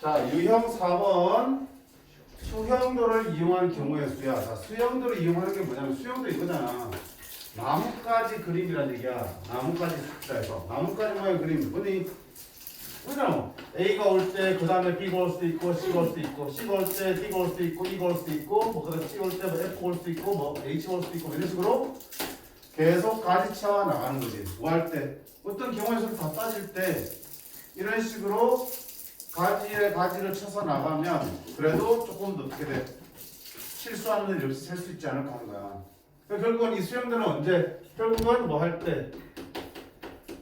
자, 유형 4번. 수형도를 이용하는 경우의 수야. 자, 수형도를 이용하는 게 뭐냐면 수형도 이거잖아. 나뭇가지 그림이란 얘기야. 나뭇가지 숫자에서. 나뭇가지 모양 그림. 뭐니? 그잖아. A가 올 때 그 다음에 B가 올 수도 있고 C가 올 수도 있고 C가 올 때 D가 올 수도 있고 E가 올 수도 있고 뭐 그다음에 C가 올 때 뭐 F가 올 수도 있고 뭐 H가 올 수도 있고 이런 식으로 계속 가지쳐 나가는 거지. 뭐 할 때 어떤 경우에서 다 따질 때 이런 식으로 가지에 가지를 쳐서 나가면 그래도 조금 더 어떻게 돼? 실수하는 일 없이 셀 수 있지 않을까 하는 거야. 그러니까 결국은 이 수형들은 언제? 결국은 뭐 할 때?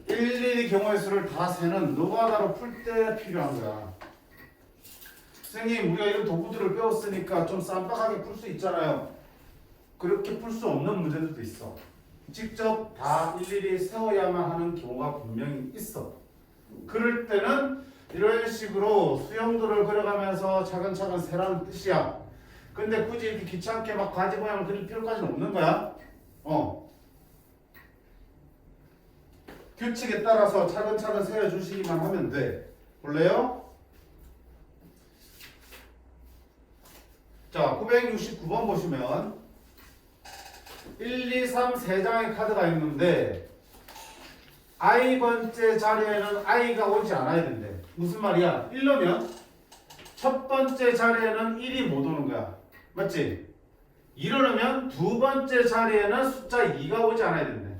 일일이 경우의 수를 다 세는 노가다로 풀 때 필요한 거야. 선생님, 우리가 이런 도구들을 배웠으니까 좀 쌈박하게 풀 수 있잖아요. 그렇게 풀 수 없는 문제들도 있어. 직접 다 일일이 세워야만 하는 경우가 분명히 있어. 그럴 때는 이런 식으로 수형도를 그려가면서 차근차근 세라는 뜻이야. 근데 굳이 이렇게 귀찮게 막 가지 모양을 그릴 필요까지는 없는 거야. 규칙에 따라서 차근차근 세워주시기만 하면 돼. 볼래요? 자, 969번 보시면 1, 2, 3, 3장의 카드가 있는데 i번째 자리에는 i가 오지 않아야 된대. 무슨 말이야? 1로면 첫 번째 자리에는 1이 못 오는 거야. 맞지? 2로면 두 번째 자리에는 숫자 2가 오지 않아야 된대.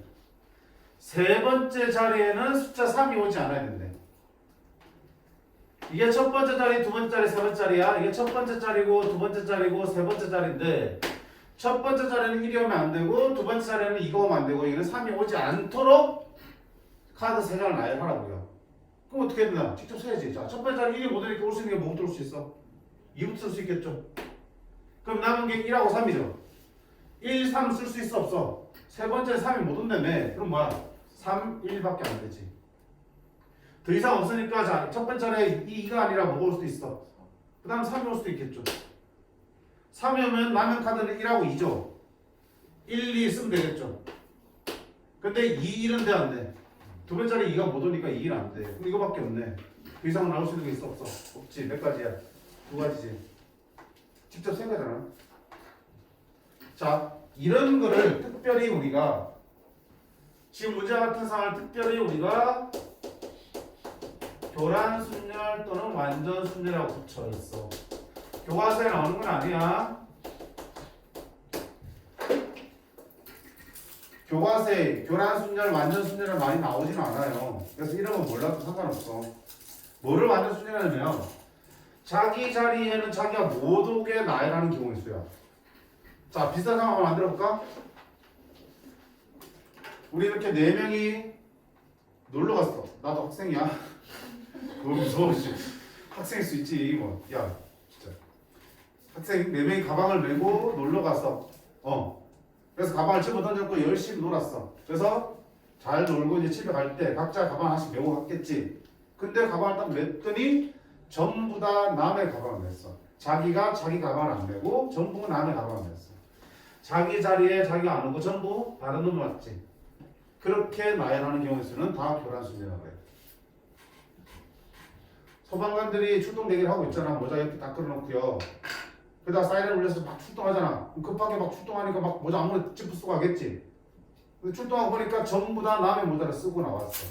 세 번째 자리에는 숫자 3이 오지 않아야 된대. 이게 첫 번째 자리, 두 번째 자리, 세 번째 자리야. 이게 첫 번째 자리고 두 번째 자리고 세 번째 자리인데 첫 번째 자리는 1이 오면 안 되고 두 번째 자리는 2가 오면 안 되고 이거는 3이 오지 않도록 카드 3장을 나열하라고요. 그럼 어떻게 해야 되나? 직접 세야지. 자, 첫 번째 자리 1이 못 오니까 올 수 있는 게 뭐부터 올 수 있어? 2부터 쓸 수 있겠죠. 그럼 남은 게 1하고 3이죠. 1, 3 쓸 수 있어 없어? 세 번째 3이 못 온다며. 그럼 뭐야? 3, 1밖에 안 되지. 더 이상 없으니까 자, 첫 번째 자리에 2가 아니라 뭐가 올 수도 있어? 그 다음 3이 올 수도 있겠죠. 3이 오면 남은 카드는 1하고 2죠. 1, 2 쓰면 되겠죠. 근데 2, 1은 돼 안 돼? 두 번째 자리 2가 못 오니까 2는 안 돼. 그럼 이거밖에 없네. 그 이상 나올 수 있는 게 있어 없어? 없지. 몇 가지야? 두 가지지. 직접 생각하잖아. 자, 이런 거를 특별히 우리가 지금 문제와 같은 상황을 특별히 우리가 교란 순열 또는 완전 순열이라고 붙여 있어. 교과서에 나오는 건 아니야. 교과서에 교란 순열, 완전 순열은 많이 나오지는 않아요. 그래서 이름은 몰라도 상관없어. 뭐를 완전 순열하냐면 자기 자리에는 자기가 못 오게 나열하는 경우의 수야. 자, 비슷한 상황 한번 만들어 볼까? 우리 이렇게 4명이 놀러 갔어. 나도 학생이야. 너무 무서워. 학생일 수 있지. 뭐. 야, 진짜. 학생 4명이 가방을 메고 놀러 갔어. 그래서 가방을 집어 던졌고 열심히 놀았어. 그래서 잘 놀고 이제 집에 갈 때 각자 가방 하나씩 메고 갔겠지. 근데 가방을 딱 맸더니 전부 다 남의 가방을 맸어. 자기가 자기 가방을 안 메고 전부 남의 가방을 맸어. 자기 자리에 자기가 안 오고 전부 다른 놈 왔지. 그렇게 나열하는 경우의 수는 다 교란순이라고 해요. 소방관들이 출동 대기를 하고 있잖아. 모자 이렇게 딱 걸어놓고요. 그러다 사이렌 울려서 막 출동하잖아. 급하게 막 출동하니까 막 모자 아무래도 짚고 쓰고 하겠지. 근데 출동하고 보니까 전부 다 남의 모자를 쓰고 나왔어.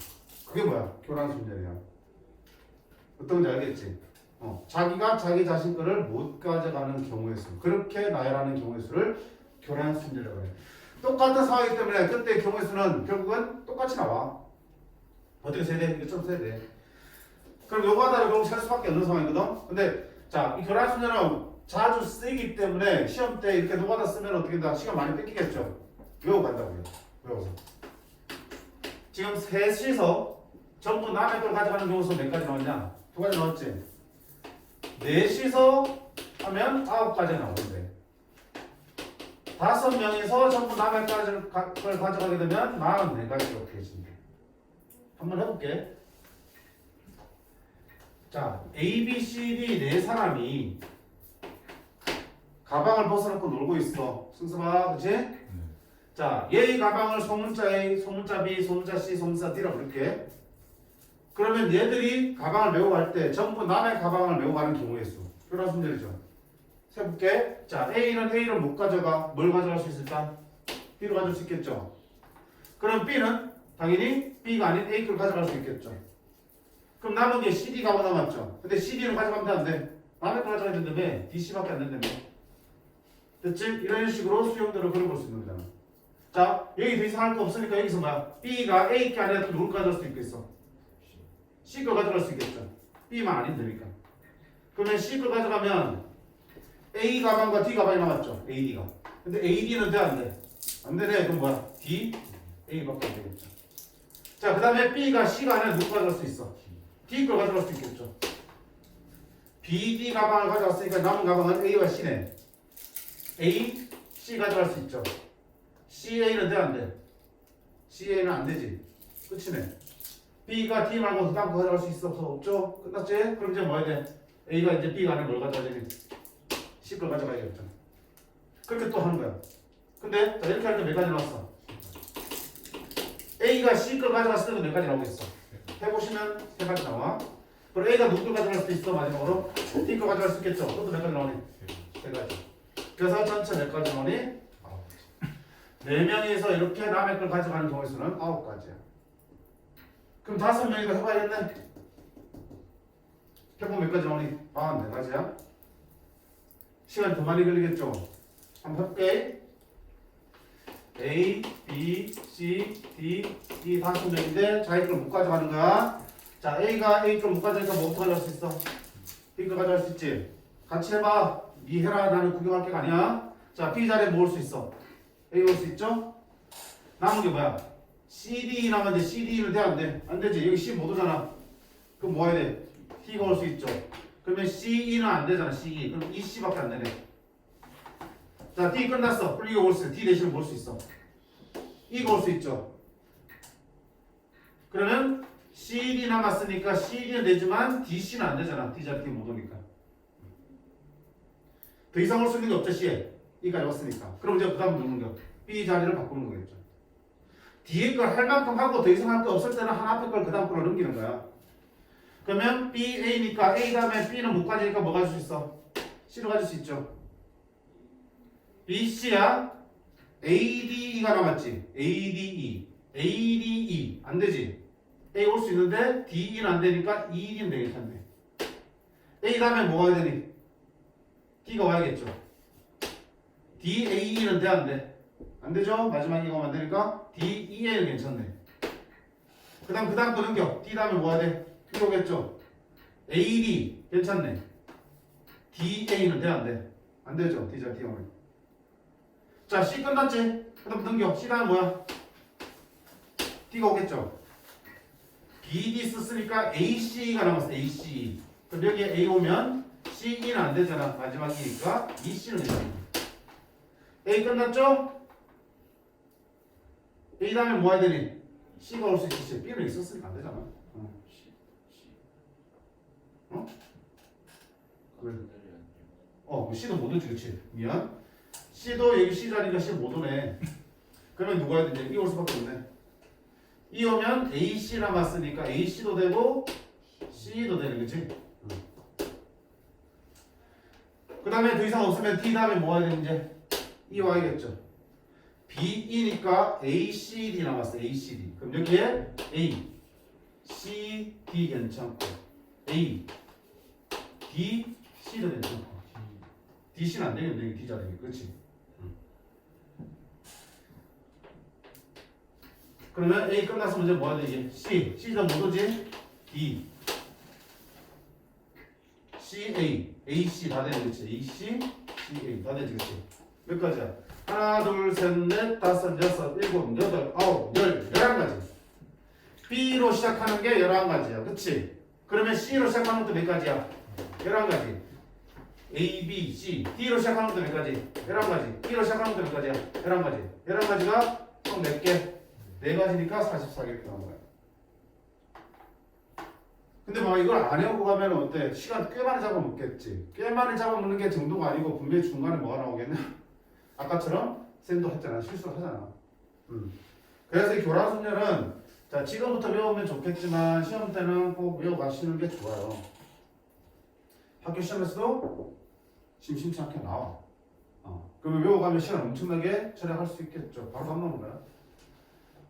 그게 뭐야? 교란순이야. 어떤지 알겠지? 자기가 자기 자신 거를 못 가져가는 경우의 수. 그렇게 나열하는 경우의 수를 교란순이라고 해요. 똑같은 상황이기 때문에 그때 경우의 수는 결국은 똑같이 나와. 어떻게 세야 돼? 이거 좀 세야 돼. 그럼 요거 하나를 결국 셀 수밖에 없는 상황이거든. 근데 자, 이 교란순열은 자주 쓰이기 때문에 시험 때 이렇게 노가다 쓰면 어떻게 된다? 시간 많이 뺏기겠죠. 외우고 간다고요. 외워서. 지금 셋이서 전부 남의 걸 가져가는 경우 수 몇 가지 나왔냐? 2가지 나왔지. 넷이서 하면 9가지 나오는데 5명이서 전부 남의 걸 가져가게 되면 44가지로 되어진대. 한번 해볼게. 자, A, B, C, D 네 사람이 가방을 벗어놓고 놀고 있어. 승수봐, 그치? 자, 얘의 가방을 소문자 A, 소문자 B, 소문자 C, 소문자 D라고 부를게. 그러면 얘들이 가방을 메고 갈 때 전부 남의 가방을 메고 가는 경우의 수. 교란 순열이죠. 세볼게. 자, A는 A를 못 가져가. 뭘 가져갈 수 있을까? B를 가져올 수 있겠죠. 그럼 B는 당연히 B가 아닌 A 걸 가져갈 수 있겠죠. 그럼 남은 게 CD 가방 남았죠. 근데 CD를 가져가면 안 돼. 남의 걸 가져가야 된다며. DC밖에 안 된다며. 됐지? 이런 식으로 수용도를 그려볼 수 있는 거잖아. 자, 여기 더 이상 할 거 없으니까 여기서 뭐야? B가 A 게 아니라 또 누굴 가져갈 수 있겠어? C 걸 가져갈 수 있겠죠. B만 아닌 되니까. 그러면 C 걸 가져가면 A 가방과 D 가방이 남았죠. AD가. 근데 AD는 돼, 안 돼? 안 되네. 그럼 뭐야? D, A밖에 안 되겠죠. 자, 그 다음에 B가 C가 아니라 누구 가져갈 수 있어? D 걸 가져갈 수 있겠죠. B, D 가방을 가져왔으니까 남은 가방은 A와 C네. A, C 가져갈 수 있죠. CA는 돼, 안 돼? CA는 안 되지. 끝이네. B가 D 말고 그 다음 거 가져갈 수 있어? 없죠? 끝났지? 그럼 이제 뭐 해야 돼? A가 이제 B가 아니라 뭘 가져가야 되니? C 걸 가져가야겠죠. 그렇게 또 하는 거야. 근데 자, 이렇게 할 때 몇 가지 나왔어? A가 C 걸 가져갔을 때도 몇 가지 나오겠어? 해보시면 세 가지 나와. 그리고 A가 누구 걸 가져갈 수도 있어. 마지막으로 D 걸 가져갈 수 있겠죠. 그것도 몇 가지 나오니? 세 가지. 그래서 전체 몇 가지 나오니? 4명이서 이렇게 남의 걸 가져가는 경우의 수는 9가지야. 그럼 5명이서 해봐야겠네. 해보면 몇 가지 나오니? 44가지야. 시간이 더 많이 걸리겠죠? 한번 해볼게. A, B, C, D, E 5명인데 자기 걸 못 가져가는 거야. 자, A가 A 걸 못 가져가니까 뭐부터 가져갈 수 있어? B 걸 가져갈 수 있지? 같이 해봐. 니 해라. 나는 구경할 게가 아니야. 자, B 자리에 뭐 올 수 있어? A 올 수 있죠? 남은 게 뭐야? CD 남았는데 CD는 돼, 안 돼? 안 되지. 여기 C 못 오잖아. 그럼 뭐 해야 돼? T가 올 수 있죠. 그러면 CE는 안 되잖아. CE. 그럼 EC밖에 안 되네. 자, D 끝났어. 그럼 이거 올 수 있어. D 대신에 뭘 수 있어? E가 올 수 있죠. 그러면 CD 남았으니까 CD는 되지만 DC는 안 되잖아. D 자리 못 오니까. 더 이상 올 수 있는 게 없죠. C에. E까지 왔으니까. 그럼 이제 그 다음 누르는 거. B 자리를 바꾸는 거겠죠. 뒤에 걸 할 만큼 하고 더 이상 할 거 없을 때는 하나 앞에 걸 그 다음 걸로 넘기는 거야. 그러면 B, A니까 A 다음에 B는 못 가지니까 뭐 가질 수 있어? C를 가질 수 있죠. B, C야. A, D, E가 남았지. A, D, E. A, D, E. 안 되지. A 올 수 있는데 D, E는 안 되니까 E, D는 되겠네. A 다음에 뭐 와야 되니? D가 와야겠죠. D, A, E는 돼, 안 돼? 안 되죠? 마지막 이거 만드니까 D, E, A는 괜찮네. 그 다음 또 넘겨. D 다음에 뭐 해야 돼? D 오겠죠? A, D 괜찮네. D, A는 돼, 안 돼? 안 되죠? D 자, D 오면. 자, C 끝났지? 그 다음 넘겨. C 다음에 뭐야? D가 오겠죠? B, D 썼으니까 A, C가 남았어. A, C. 그럼 여기에 A 오면 C, E는 안 되잖아. 마지막이니까 E, C는 되잖아. A 끝났죠? A 다음에 뭐 해야 되니? C가 올 수 있지. B는 있었으니까 안 되잖아. 어? 왜? C도 못 오지, 그치? 미안. C도 여기 C 자리가 C 못 오네. 그러면 누가 해야 되지? E 올 수밖에 없네. E 오면 AC 남았으니까 AC도 되고 C도 되는 거지. 그 다음에 더 이상 없으면 D 다음에 뭐 해야 되는지 E 와야겠죠. BE니까 ACD 남았어. ACD. 그럼 여기에 A, C, D 괜찮고 A, D, C도 괜찮고 DC는 안 되겠네. D 자리에. 그렇지? 그러면 A 끝나서 문제 뭐 해야 되지? C, C도 못 오지? D, C, A, A, C 다 되는 거지. A, C, C, A 다 되지, 그렇지? 몇 가지야? 하나, 둘, 셋, 넷, 다섯, 여섯, 일곱, 여덟, 아홉, 열, 11가지. B로 시작하는 게 11가지야. 그치? 그러면 C로 시작하는 것도 몇 가지야? 11가지. A, B, C. D로 시작하는 것도 몇 가지? 11가지. E로 시작하는 것도 몇 가지야? 11가지. 11가지가 총 몇 개? 4가지니까 44개 나온 거야. 근데 막 이걸 안 해오고 가면 어때? 시간 꽤 많이 잡아먹겠지. 꽤 많이 잡아먹는 게 정도가 아니고 분명히 중간에 뭐가 나오겠냐? 아까처럼 쌤도 했잖아. 실수를 하잖아. 그래서 이 교란순열은 자, 지금부터 외우면 좋겠지만 시험 때는 꼭 외워가시는 게 좋아요. 학교 시험에서도 심심치 않게 나와. 그러면 외워가면 시간 엄청나게 절약할 수 있겠죠. 바로 답 나오는 거야.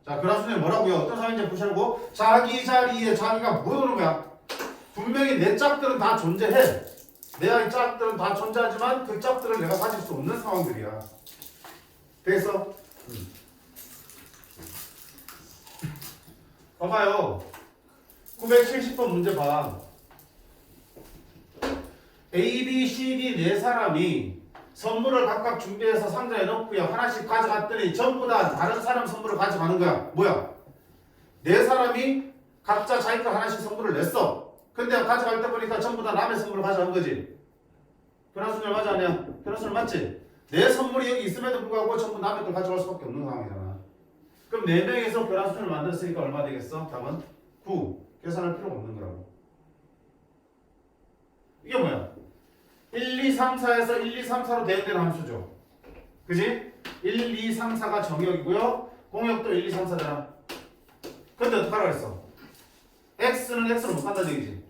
자, 그라순에 뭐라고요? 어떤 상황인지 보시라고? 자기 자리에 자기가 뭐 오는 거야? 분명히 내 짝들은 다 존재해. 내 짝들은 다 존재하지만 그 짝들을 내가 가질 수 없는 상황들이야. 됐어? 봐봐요. 970번 문제 봐. A, B, C, D 네 사람이 선물을 각각 준비해서 상자에 넣고요. 하나씩 가져갔더니 전부 다 다른 사람 선물을 가져가는 거야. 뭐야? 네 사람이 각자 자기 거 하나씩 선물을 냈어. 근데 가져갈 때 보니까 전부 다 남의 선물을 가져간 거지. 변화순열 맞아 아니야? 변화순열 맞지? 내 선물이 여기 있음에도 불구하고 전부 남의 걸 가져갈 수밖에 없는 상황이잖아. 그럼 4명에서 변화순열을 만들었으니까 얼마 되겠어? 답은 9. 계산할 필요가 없는 거라고. 이게 뭐야? 1, 2, 3, 4에서 1, 2, 3, 4로 대응되는 함수죠. 그지? 1, 2, 3, 4가 정역이고요. 공역도 1, 2, 3, 4잖아. 근데 어떡하라고 했어? x는 x로 못 간다는 얘기지.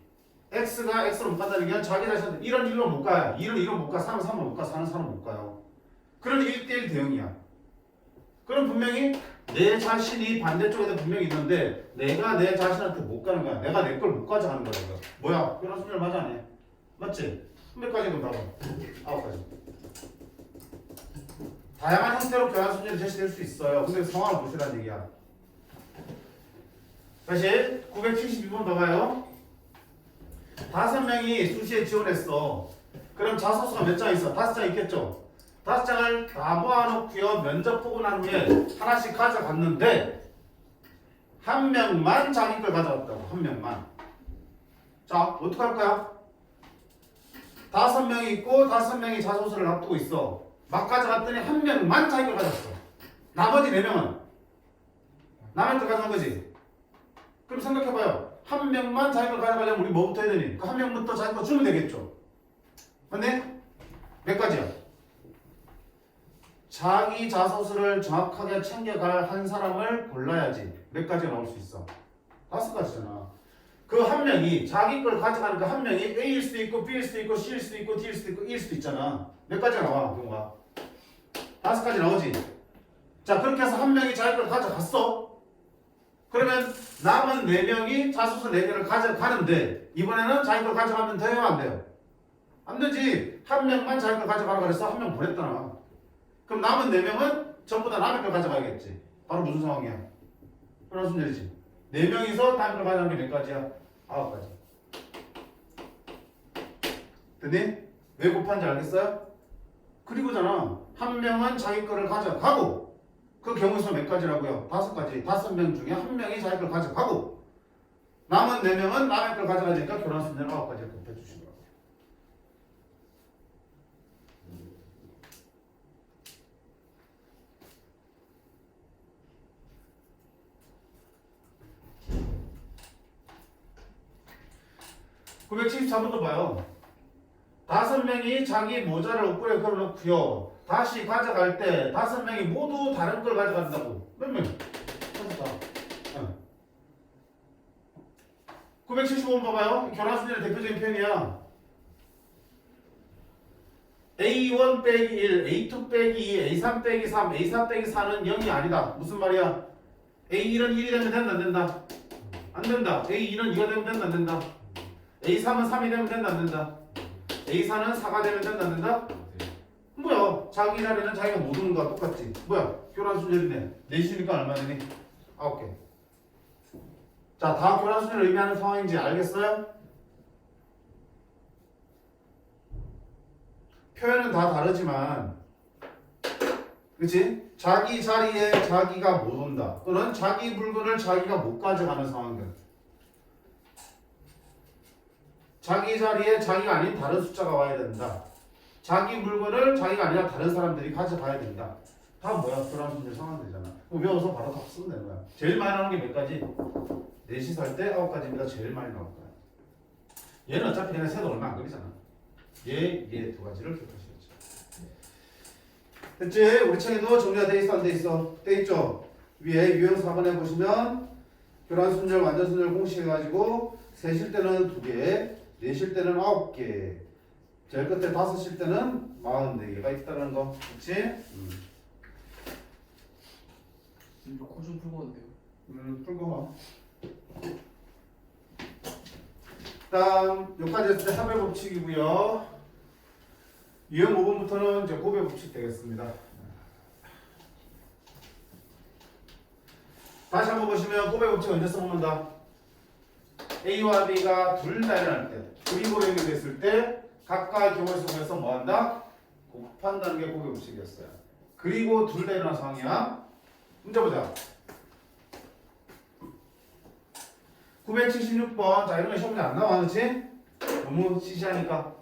x가 x로 못 간다는 얘기는 자기 자신한테 1은 1로 못 가요. 2는 2로 못 가. 3은 3로 못 가. 4는 4로 못 가요. 그러니 1대1 대응이야. 그럼 분명히 내 자신이 반대쪽에도 분명히 있는데 내가 내 자신한테 못 가는 거야. 내가 내 걸 못 가져가는 거야. 이거. 뭐야? 변화순열 맞아 안 해? 맞지? 몇 가지 그럼 봐봐. 9가지. 다양한 형태로 변화순열이 제시될 수 있어요. 근데 상황을 보시라는 얘기야. 다시 972번 봐봐요. 5명이 수시에 지원했어. 그럼 자소서가 몇 장 있어? 5장 있겠죠? 5장을 다 모아놓고요. 면접 보고 난 후에 하나씩 가져갔는데 한 명만 자기 걸 가져갔다고. 한 명만. 자, 어떻게 할 거야? 5명이 있고 5명이 자소서를 놔두고 있어. 막 가져갔더니 한 명만 자기 걸 가져갔어. 나머지 4명은 남의 걸 가져간 거지. 그럼 생각해봐요. 한 명만 자기 걸 가져가려면 우리 뭐부터 해야 되니? 그 한 명부터 자기 거 주면 되겠죠. 근데 몇 가지야? 자기 자소서를 정확하게 챙겨갈 한 사람을 골라야지 몇 가지가 나올 수 있어. 5가지잖아. 그 한 명이 자기 걸 가져가는 그 한 명이 A일 수도 있고 B일 수도 있고 C일 수도 있고 D일 수도 있고 E일 수도 있잖아. 몇 가지가 나와 경우가? 5가지 나오지. 자, 그렇게 해서 한 명이 자기 걸 가져갔어. 그러면 남은 4명이 자소서 4개를 가져가는데 이번에는 자기 걸 가져가면 돼요 안 돼요? 안 되지. 한 명만 자기 걸 가져가라 그래서 한 명 보냈잖아. 그럼 남은 4명은 전부 다 남의 걸 가져가야겠지. 바로 무슨 상황이야? 변화순열이지. 4명이서 남의 걸 가져가는 게 몇 가지야? 9가지. 됐니? 왜 곱한지 알겠어요? 그리고잖아. 한 명은 자기 거를 가져가고 그 경우에서 몇 가지라고요? 5가지. 5명 중에 한 명이 자기 걸 가져가고 남은 4명은 남의 걸 가져가니까 교란순열 9가지를 곱해 주시는 거예요. (974번도) 봐요. 5명이 자기 모자를 옷걸이에 걸어놓고요. 다시 가져갈 때 5명이 모두 다른 걸 가져간다고. 몇 명? 5다. 975번 봐봐요. 교란순열의 대표적인 표현이야. A1 빼기 1, A2 빼기 2, A3 빼기 3, A4 빼기 4는 0이 아니다. 무슨 말이야? A1은 1이 되면 된다 안 된다? 안 된다. A2는 2가 되면 된다 안 된다? A3은 3이 되면 된다 안 된다? A4는 4가 되면 된다 안 된다? 뭐야? 자기 자리는 자기가 못 오는 거와 똑같지. 뭐야? 교란순열이네. 4시니까 얼마 되니? 9개. 자, 다 교란순열을 의미하는 상황인지 알겠어요? 표현은 다 다르지만 그치? 자기 자리에 자기가 못 온다. 또는 자기 물건을 자기가 못 가져가는 상황들. 자기 자리에 자기가 아닌 다른 숫자가 와야 된다. 자기 물건을 자기가 아니라 다른 사람들이 가져가야 된다. 다 뭐야? 교란순열 상황들이잖아. 외워서 바로 다 쓰면 되는 거야. 제일 많이 나오는 게 몇 가지? 4시 살 때 9가지입니다. 제일 많이 나올 거야. 얘는 어차피 내가 세도 얼마 안 걸리잖아. 얘 2가지를 기억하시겠죠. 됐지? 우리 책에도 정리가 돼 있어 안 돼 있어? 돼 있죠? 위에 유형 4번에 보시면 교란순절, 완전순절 공식 해가지고 셋일 때는 2개, 넷일 때는 9개, 제일 끝에 5일 때는 44개가 있다는 거. 그렇지? 이거 코좀 풀고 왔는데요. 풀고 와. 다음 여기까지 했을 때 합의 법칙이고요. 유형 5번부터는 이제 곱의 법칙 되겠습니다. 다시 한번 보시면 곱의 법칙 언제 써먹는다? A와 B가 둘 다 일어날 때, 그리고 연결됐을 때 각각의 경우의 수에서 뭐한다? 곱한다는 게 곱의 법칙이었어요. 그리고 둘 다 일어난 상황이야. 문제 보자. 976번. 자, 이런 거 시험에 안 나와, 그렇지? 너무 시시하니까.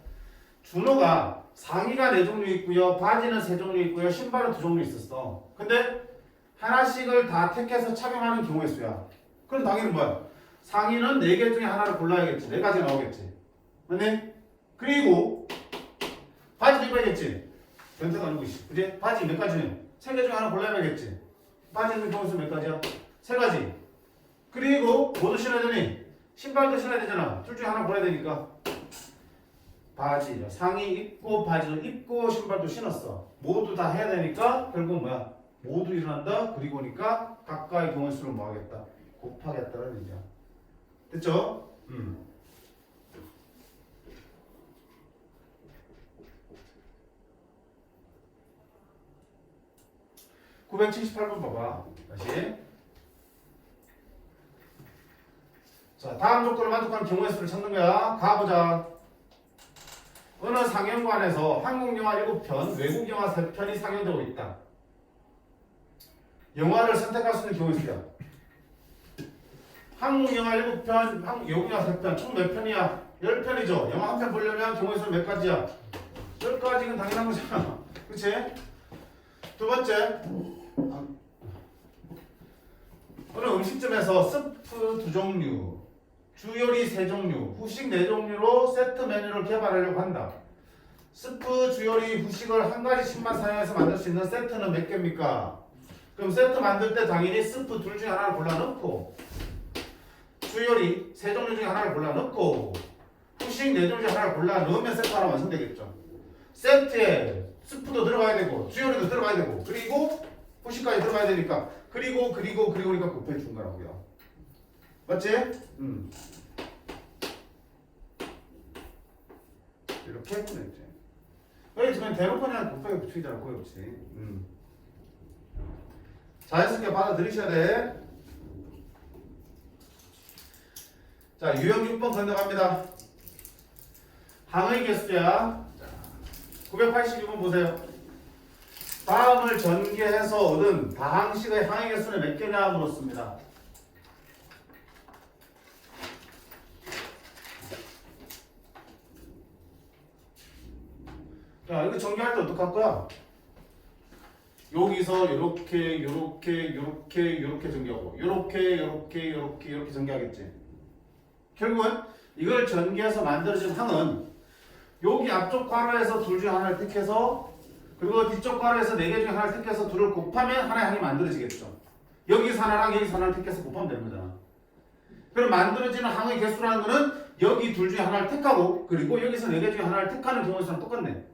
준호가 상의가 4종류 있고요, 바지는 3종류 있고요, 신발은 2종류 있었어. 근데 하나씩을 다 택해서 착용하는 경우의 수야. 그럼 당연히 뭐야? 상의는 4개 중에 하나를 골라야겠지. 4가지 나오겠지. 맞네? 그리고 바지도 입어야겠지. 변태가 아니고 있어. 그지? 바지 몇 가지는? 3개 중에 하나 골라야겠지. 바지 있는 경우 수 몇 가지야? 3가지. 그리고 뭐도 신어야 되니? 신발도 신어야 되잖아. 둘 중에 하나 골라야 되니까. 바지, 상의 입고 바지도 입고 신발도 신었어. 모두 다 해야 되니까 결국 뭐야? 모두 일어난다. 그리고 오니까 각각의 경우의 수를 뭐 하겠다? 곱하겠다는 얘기야. 됐죠? 978번 봐봐. 다시. 자, 다음 조건을 만족하는 경우의 수를 찾는 거야. 가보자. 어느 상영관에서 한국영화 7편, 외국영화 3편이 상영되고 있다. 영화를 선택할 수 있는 경우의 수야. 한국영화 7편, 외국영화 3편, 총 몇 편이야? 10편이죠. 영화 한 편 보려면 경우의 수는 몇 가지야? 10가지는 당연한 거잖아. 그치? 두 번째. 어느 음식점에서 스프 2종류, 주요리 3종류, 후식 4종류로 세트 메뉴를 개발하려고 한다. 스프, 주요리, 후식을 한 가지씩만 사용해서 만들 수 있는 세트는 몇 개입니까? 그럼 세트 만들 때 당연히 스프 둘 중에 하나를 골라 넣고, 주요리 3종류 중에 하나를 골라 넣고, 후식 4종류 중에 하나를 골라 넣으면 세트 하나 완성되겠죠. 세트에 스프도 들어가야 되고, 주요리도 들어가야 되고, 그리고 후식까지 들어가야 되니까, 그리고니까 곱해 준 거라고요. 맞지? 이렇게 해보냈지. 여기 지금 대놓고는 곱하기 붙이잖아, 곱하기 붙이. 자연스럽게 받아들이셔야 돼. 자, 유형 6번 건너갑니다. 항의 개수야. 986번 보세요. 다음을 전개해서 얻은 다항식의 항의 개수는 몇 개냐 물었습니다. 자, 이거 전개할 때 어떡할 거야? 여기서 요렇게 전개하고 요렇게 전개하겠지. 결국은 이걸 전개해서 만들어진 항은 여기 앞쪽 괄호에서 둘 중에 하나를 택해서, 그리고 뒤쪽 괄호에서 4개 중에 하나를 택해서 둘을 곱하면 하나의 항이 만들어지겠죠. 여기서 하나랑 여기서 하나를 택해서 곱하면 되는 거잖아. 그럼 만들어지는 항의 개수라는 거는 여기 둘 중에 하나를 택하고, 그리고 여기서 4개 중에 하나를 택하는 경우의 수랑 똑같네.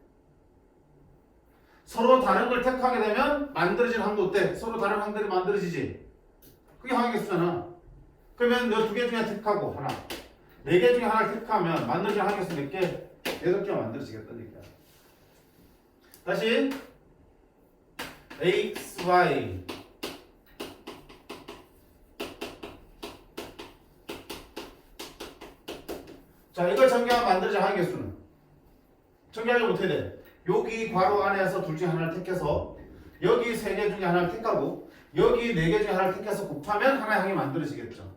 서로 다른 걸 택하게 되면 만들어지는 항도 어때? 서로 다른 항들이 만들어지지. 그게 항의 개수잖아. 그러면 너 2개 중에 택하고 하나, 4개 중에 하나를 택하면 만들어지는 항의 개수 몇 개? 8개가 만들어지겠다니까. 다시 x, y 자, 이걸 전개하면 만들어진 항의 개수는 전개하려면 어떻게 돼? 여기 괄호 안에서 둘 중에 하나를 택해서 여기 3개 중에 하나를 택하고 여기 4개 중에 하나를 택해서 곱하면 하나의 항이 만들어지겠죠.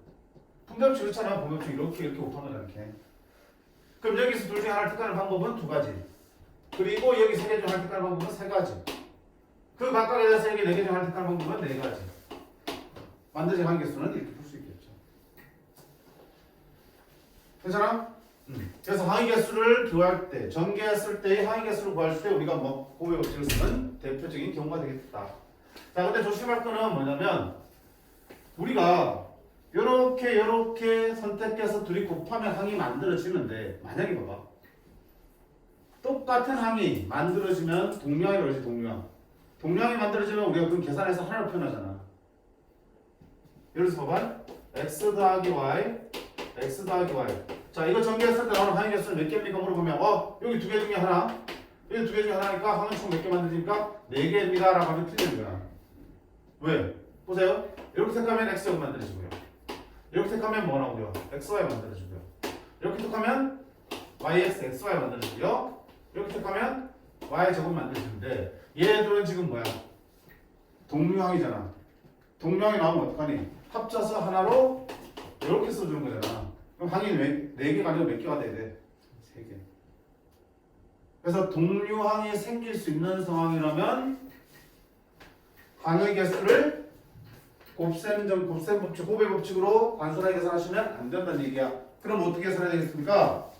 분배법칙 그렇잖아. 분배법칙 이렇게 곱하면 이렇게. 그럼 여기서 둘 중에 하나를 택하는 방법은 2가지. 그리고 여기 3개 중에 하나를 택하는 방법은 3가지. 그 각각에 대해서 여기 4개 중에 하나를 택하는 방법은 4가지. 만들어진 항의 개수는 이렇게 풀 수 있겠죠. 괜찮아? 그래서 항의 개수를 구할 때, 전개했을 때의 항의 개수를 구할 때 우리가 뭐 곱의 법칙을 쓰는 대표적인 경우가 되겠다. 자, 근데 조심할 거는 뭐냐면 우리가 요렇게 선택해서 둘이 곱하면 항이 만들어지는데 만약에 봐봐 똑같은 항이 만들어지면 동량이 그러지 동량이 만들어지면 우리가 그 계산해서 하나로 표현하잖아. 예를 들어서 봐봐 x 더하기 y x 더하기 y 자 이거 전개했을 때 나오는 항의 개수는 몇 개입니까 물어보면 여기 두 개 중에 하나 여기 두 개 중에 하나니까 항은 총 몇 개 만들니까 4개입니다 라고 하면 틀리는 거야. 왜? 보세요 이렇게 택하면 x제곱 만들어지고요 이렇게 택하면 뭐 나오고요 xy 만들어지고요 이렇게 택하면 yx xy 만들어지고요 이렇게 택하면 y제곱 만들어지는데 얘들은 지금 뭐야 동류항이잖아. 동류항이 나오면 어떡하니 합쳐서 하나로 이렇게 써주는 거잖아. 그럼 항이 4개가 아니고 몇 개가 돼야 돼? 3개. 그래서 동류항이 생길 수 있는 상황이라면 항의 개수를 곱셈 법칙, 호배 법칙으로 단순하게 계산하시면 안 된다는 얘기야. 그럼 어떻게 계산해야 되겠습니까?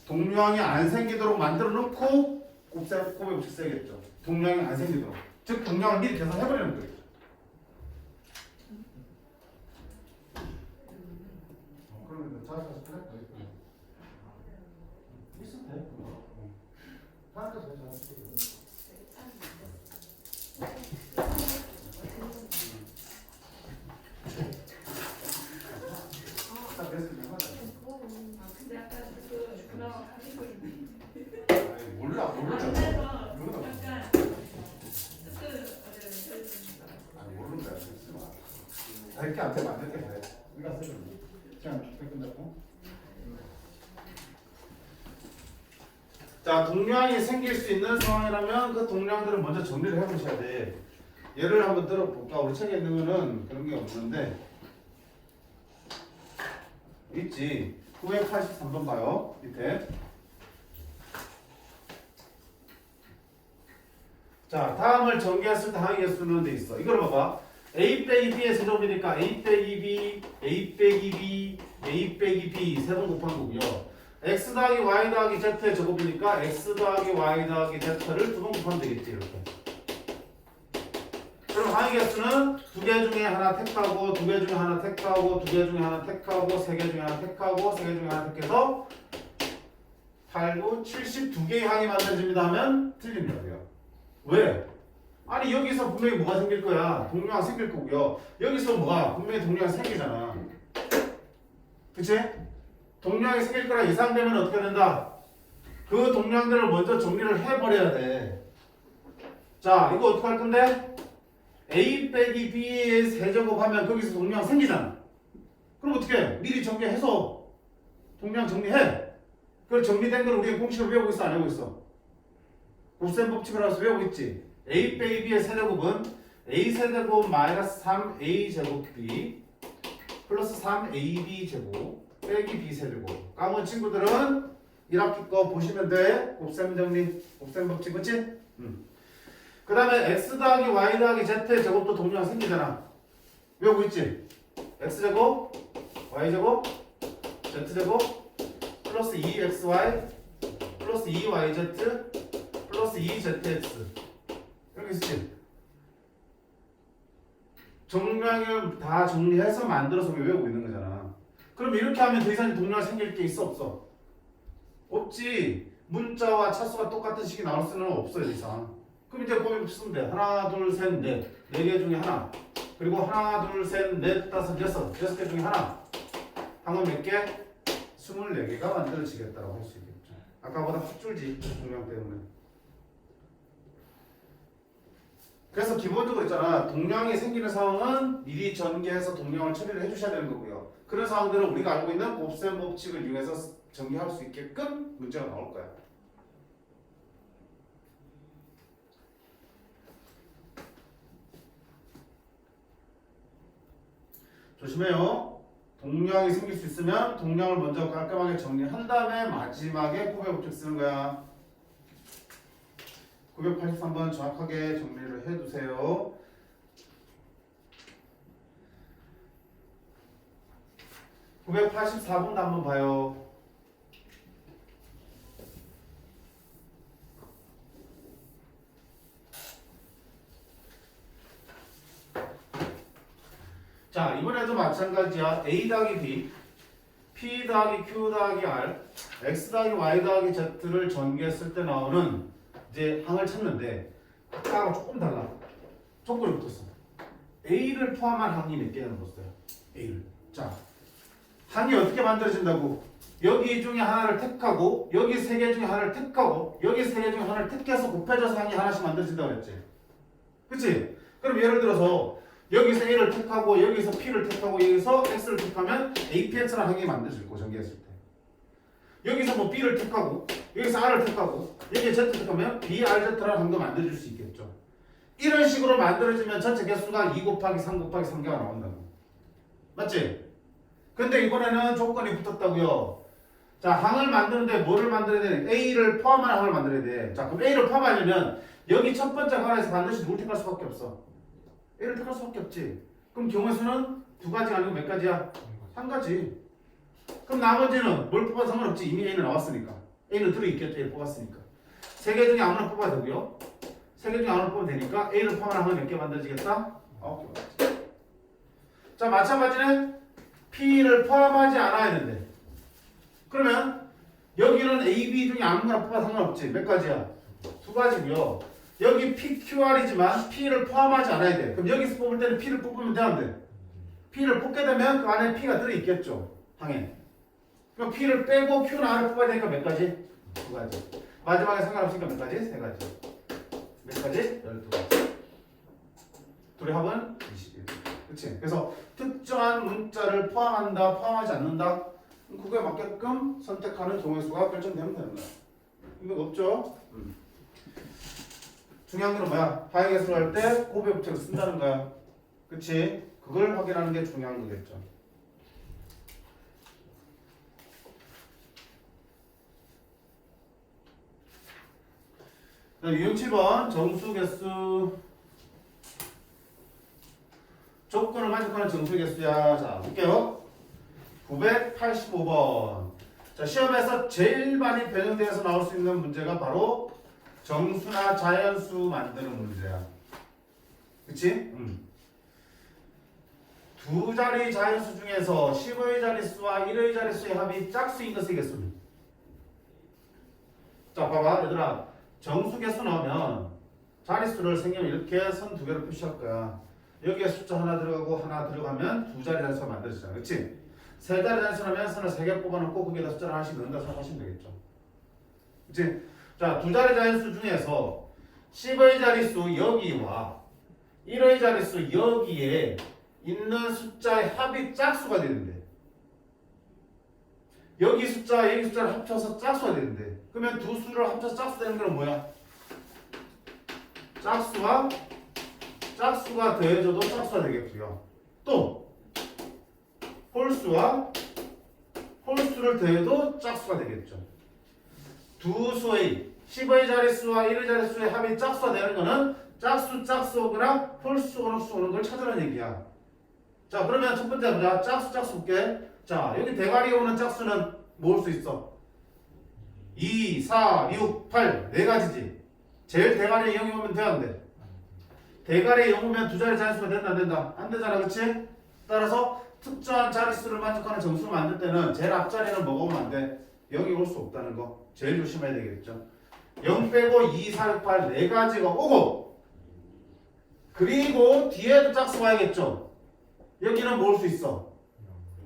동류항이 안 생기도록 만들어 놓고 곱셈 호배 법칙 써야겠죠. 동류항이 안 생기도록. 즉 동류항을 미리 계산해버리는 거예요. 그러면 자주 그래? 있으면 돼. 하나도 잘 근데 아까 그 그나마 가진 거 몰라. 약간 아니 모르는 거야. 쓰지 마. 이렇게 안 되면 안 될게 돼. 우리가 쓰면 그냥 끝났고. 자, 동량이 생길 수 있는 상황이라면 그 동량들을 먼저 정리를 해보셔야 돼. 예를 한번 들어볼까? 우리 책에 있는 거는 그런 게 없는데 있지. 983번 봐요. 밑에. 자, 다음을 전개했을 때 항의 개수는 돼 있어. 이걸 봐봐. a 빼기 b의 세제곱이니까 a 빼기 b, a 빼기 b, a 빼기 b 세 번 곱한 거고요. x 더하기 y 더하기 z의 제곱이니까 x 더하기 y 더하기 z를 두 번 곱하면 되겠지. 이렇게. 그럼 항의 개수는 두 개 중에 하나 택하고 두 개 중에 하나 택하고 두 개 중에 하나 택하고 세 개 중에 하나 택하고 세 개 중에 하나 택해서 8, 9, 72개의 항이 만들어집니다 하면 틀린 거예요. 왜? 아니 여기서 분명히 뭐가 생길 거야. 동류가 생길 거고요. 여기서 뭐가 분명히 동류가 생기잖아. 그치? 동류이 생길 거라 예상되면 어떻게 된다? 그 동량들을 먼저 정리를 해버려야 돼. 자, 이거 어떻게 할 건데? a 빼기 b의 세제곱하면 거기서 동량 생기잖아. 그럼 어떻게 해? 미리 정리해서 동량 정리해. 그 정리된 걸 우리가 공식으로 외우고 있어? 안 외우고 있어? 곱셈 법칙을 해서 외우고 있지. a 빼기 b의 세제곱은 a 세제곱 마이너스 3a 제곱 b 플러스 3ab 제곱 빼기 b 세제곱. 까먹은 친구들은 1학기 거 보시면 돼. 곱셈 정리, 곱셈 법칙, 그치? 그 다음에 x 더하기 y 더하기 z 제곱도 동량 생기잖아. 외우고 있지? x 제곱, y 제곱, z 제곱 플러스 2xy 플러스 2yz 플러스 2zx 이렇게 있지? 정량을 다 정리해서 만들어서 외우고 있는 거잖아. 그럼 이렇게 하면 더 이상 동량이 생길 게 있어 없어? 없지. 문자와 차수가 똑같은 식이 나올 수는 없어요. 더 이상. 그럼 이제 거기 쓰면 돼. 하나 둘 셋 넷. 4개 중에 하나. 그리고 하나 둘 셋 넷 다섯 여섯. 6개 중에 하나. 항은 몇 개? 24개가 만들어지겠다고 할 수 있겠죠. 아까보다 확 줄지. 동량 때문에. 그래서 기본적으로 있잖아. 동량이 생기는 상황은 미리 전개해서 동량을 처리를 해주셔야 되는 거고요. 그런 상황들은 우리가 알고 있는 곱셈 법칙을 이용해서 전개할 수 있게끔 문제가 나올 거야. 조심해요. 동량이 생길 수 있으면 동량을 먼저 깔끔하게 정리한 다음에 마지막에 호배 법칙 쓰는 거야. 983번 정확하게 정리를 해두세요. (984번도) 한번 봐요. 자, 이번에도 마찬가지야. A 더하기 B, P 더하기 Q 더하기 R, X 더하기 Y 더하기 Z를 전개했을 때 나오는 이제 항을 찾는데 아까하고 조금 달라. 조건이 붙었어. A를 포함한 항이 몇 개나 넣었어요? A를. 자, 항이 어떻게 만들어진다고? 여기 중에 하나를 택하고 여기 세 개 중에 하나를 택하고 여기 세 개 중에 하나를 택해서 곱해져서 항이 하나씩 만들어진다고 했지. 그치? 그럼 예를 들어서 여기서 A를 택하고 여기서 P를 택하고 여기서 X를 택하면 APX라는 항이 만들어질 거 전개했을 때. 여기서 뭐 B를 택하고 여기서 R을 택하고 여기 Z 택하면 BRZ라는 항도 만들어질 수 있겠죠. 이런 식으로 만들어지면 전체 개수가 2 곱하기 3 곱하기 3개가 나온다고. 맞지? 근데 이번에는 조건이 붙었다고요. 자, 항을 만드는데 뭐를 만들어야 돼? A를 포함한 항을 만들어야 돼. 자, 그럼 A를 포함하려면 여기 첫 번째 하나에서 반드시 누굴 택할 수밖에 없어? A를 택할 수밖에 없지. 그럼 경우의 수는 두 가지가 아니고 몇 가지야? 한 가지. 그럼 나머지는 뭘 뽑아도 상관없지. 이미 A는 나왔으니까. A는 들어있겠죠. A를 뽑았으니까. 세 개 중에 아무나 뽑아도 되고요. 세 개 중에 아무나 뽑으면 되니까 A를 포함한 항은 몇 개 만들어지겠다? 9개. 자, 마찬가지는 P를 포함하지 않아야 된대. 그러면 여기는 A, B 중에 아무나 뽑아도 상관없지. 몇 가지야? 두 가지고요. 여기 PQR이지만 P를 포함하지 않아야 돼. 그럼 여기서 뽑을 때는 P를 뽑으면 돼, 안 돼? P를 뽑게 되면 그 안에 P가 들어있겠죠. 항에. 그럼 P를 빼고 Q는 R을 뽑아야 되니까 몇 가지? 두 가지. 마지막에 상관없으니까 몇 가지? 세 가지. 몇 가지? 12가지. 둘의 합은 21. 그치? 그래서 특정한 문자를 포함한다, 포함하지 않는다. 그거에 맞게끔 선택하는 경우의 수가 결정되면 되는 거야. 이거 없죠? 중요한 건 뭐야? 하행해서 할 때 곱의 부채를 쓴다는 거야. 그치? 그걸 확인하는 게 중요한 거겠죠. 유형 7번 정수 개수 조건을 만족하는 정수 개수야. 자, 볼게요. 985번. 자, 시험에서 제일 많이 변형되어서 나올 수 있는 문제가 바로 정수나 자연수 만드는 문제야. 그치? 두 자리 자연수 중에서 10의 자릿수와 1의 자릿수의 합이 짝수인 것의 개수는? 자, 봐봐 얘들아. 정수 개수 나오면 자릿수를 생기면 이렇게 선 두 개로 표시할 거야. 여기에 숫자 하나 들어가고 하나 들어가면 두 자리 자릿수가 만들어지잖아. 그치? 세 자리 자릿수라면 선을 세 개 뽑아놓고 거기에다 숫자를 하나씩 넣는다 생각하시면 되겠죠. 그치? 자, 두 자리 자릿수 중에서 10의 자릿수 여기와 1의 자릿수 여기에 있는 숫자의 합이 짝수가 되는데 여기 숫자 여기 숫자를 합쳐서 짝수가 되는데 그러면 두 수를 합쳐서 짝수 되는 건 뭐야? 짝수가 더해져도 짝수가 되겠고요. 또 홀수와 홀수를 더해도 짝수가 되겠죠. 두 수의 10의 자릿수와 1의 자릿수의 합이 짝수가 되는 거는 짝수 오거나 홀수 오는 걸 찾으라는 얘기야. 자, 그러면 첫 번째 보자. 짝수 볼게. 자, 여기 대가리에 오는 짝수는 뭐 올 수 있어? 2, 4, 6, 8 네 가지지. 제일 대가리에 0이 오면 돼, 안 돼? 대가리에 0 오면 두 자리 자릿수가 된다, 안 된다? 안 되잖아, 그치? 따라서 특정한 자릿수를 만족하는 정수를 만들 때는 제일 앞자리는 뭐가 오면 안 돼? 0이 올 수 없다는 거 제일 조심해야 되겠죠. 0 빼고 2, 4, 6, 8 네 가지가 오고 그리고 뒤에도 짝수 와야겠죠. 여기는 뭐 올 수 있어?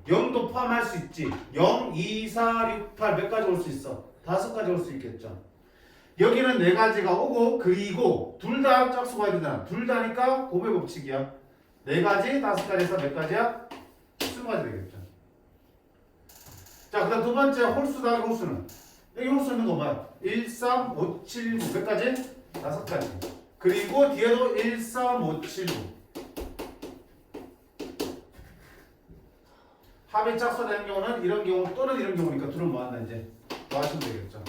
0도 포함할 수 있지. 0, 2, 4, 6, 8 몇 가지 올 수 있어? 5가지 올 수 있겠죠. 여기는 네 가지가 오고 그리고 둘 다 짝수가 와야 되잖아. 둘 다니까 곱의 법칙이야. 네 가지, 5가지에서 몇 가지야? 20가지 되겠죠. 자, 그 다음 두 번째 홀수 더하기 홀수는 여기 홀수 있는 거 뭐야? 1, 3, 5, 7, 9 몇 가지? 5가지. 그리고 뒤에도 1, 3, 5, 7, 9 합이 짝수가 되는 경우는 이런 경우 또는 이런 경우니까 둘을 모았다 이제 뭐 하시면 되겠죠.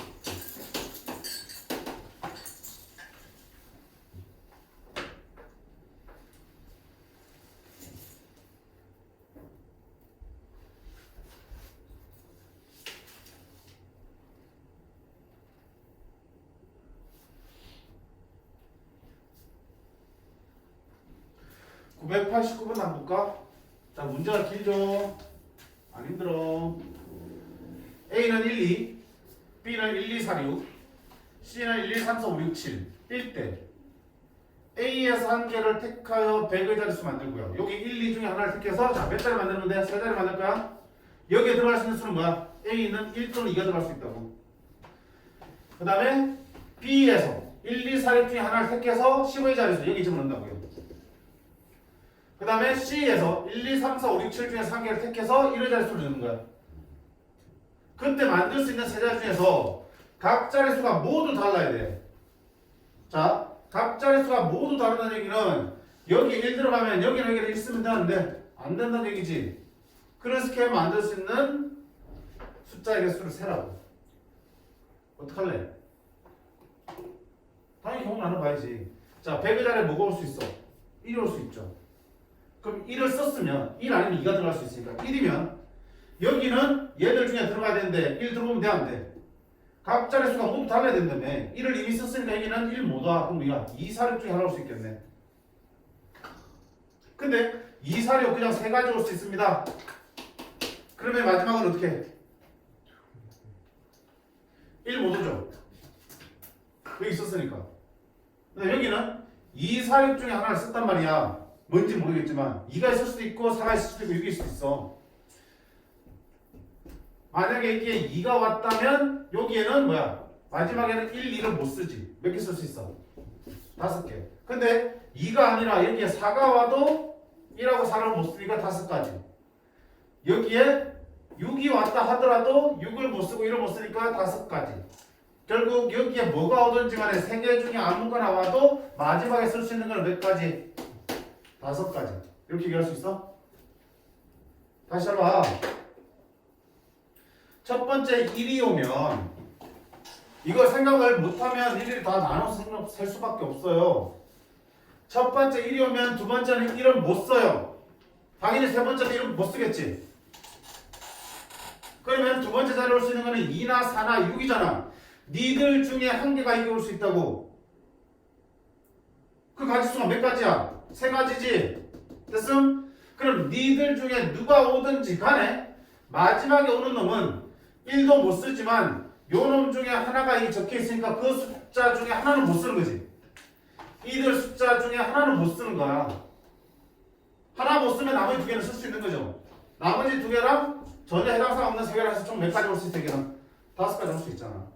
(989번) 한번 볼까? 자, 문제가 길죠? 안 힘들어. A는 1, 2, B는 1, 2, 4, 6, C는 1, 2, 3, 4, 5, 6, 7. 삘 때 A에서 한 개를 택하여 100의 자릿수 만들고요. 여기 1, 2 중에 하나를 택해서 자, 몇 자리 만드는 건데? 세 자리 만들 거야? 여기에 들어갈 수 있는 수는 뭐야? A는 1 또는 2가 들어갈 수 있다고. 그 다음에 B에서 1, 2, 4, 6 중에 하나를 택해서 15의 자릿수 여기 집어넣는다고요. 그 다음에 C에서 1, 2, 3, 4, 5, 6, 7 중에서 한 개를 택해서 1의 자릿수를 넣는 거야. 그때 만들 수 있는 세 자리 중에서 각 자릿수가 모두 달라야 돼. 자, 각 자릿수가 모두 다르다는 얘기는 여기 1 들어가면 여기는 1 쓰면 되는데 안 된다는 얘기지. 그런 스케일 만들 수 있는 숫자의 개수를 세라고. 어떡할래? 당연히 경우 나눠봐야지. 자, 100의 자리에 뭐가 올 수 있어? 1이 올 수 있죠. 그럼 1을 썼으면 1 아니면 2가 들어갈 수 있으니까 1이면 여기는 얘들 중에 들어가야 되는데 1 들어오면 돼 안 돼? 각 자릿수가 모두 달라야 된다며. 1을 이미 썼으니까 여기는 1 못 와. 그럼 우리가 2, 4, 6 중에 하나 올 수 있겠네. 근데 2, 4, 6 그냥 세 가지 올 수 있습니다. 그러면 마지막은 어떻게 해? 1 못 오죠. 여기 있었으니까. 근데 여기는 2, 4, 6 중에 하나를 썼단 말이야. 뭔지 모르겠지만 2가 있을 수도 있고 4가 있을 수도 있고 6이 있을 수도 있어. 만약에 이게 2가 왔다면 여기에는 뭐야? 마지막에는 1, 2를 못 쓰지. 몇 개 쓸 수 있어? 5개. 근데 2가 아니라 여기에 4가 와도 1하고 4를 못 쓰니까 5가지. 여기에 6이 왔다 하더라도 6을 못 쓰고 1을 못 쓰니까 5가지. 결국 여기에 뭐가 오든지 간에 3개 중에 아무거나 나와도 마지막에 쓸 수 있는 건 몇 가지? 5가지. 이렇게 얘기할 수 있어? 다시 해봐. 첫 번째 1이 오면 이걸 생각을 못하면 1을 다 나눠서 셀 수밖에 없어요. 첫 번째 1이 오면 두 번째는 1을 못 써요. 당연히 세 번째는 1을 못 쓰겠지. 그러면 두 번째 자리에 올 수 있는 거는 2나 4나 6이잖아. 니들 중에 한 개가 이게 올 수 있다고. 그 가지수가 몇 가지야? 세 가지지. 됐음? 그럼 니들 중에 누가 오든지 간에 마지막에 오는 놈은 1도 못 쓰지만 요 놈 중에 하나가 이게 적혀 있으니까 그 숫자 중에 하나는 못 쓰는 거지. 이들 숫자 중에 하나는 못 쓰는 거야. 하나 못 쓰면 나머지 두 개는 쓸 수 있는 거죠. 나머지 두 개랑 전혀 해당사항 없는 세 개를 해서 총 몇 가지 올 수 있어? 개는 5가지 올 수 있잖아.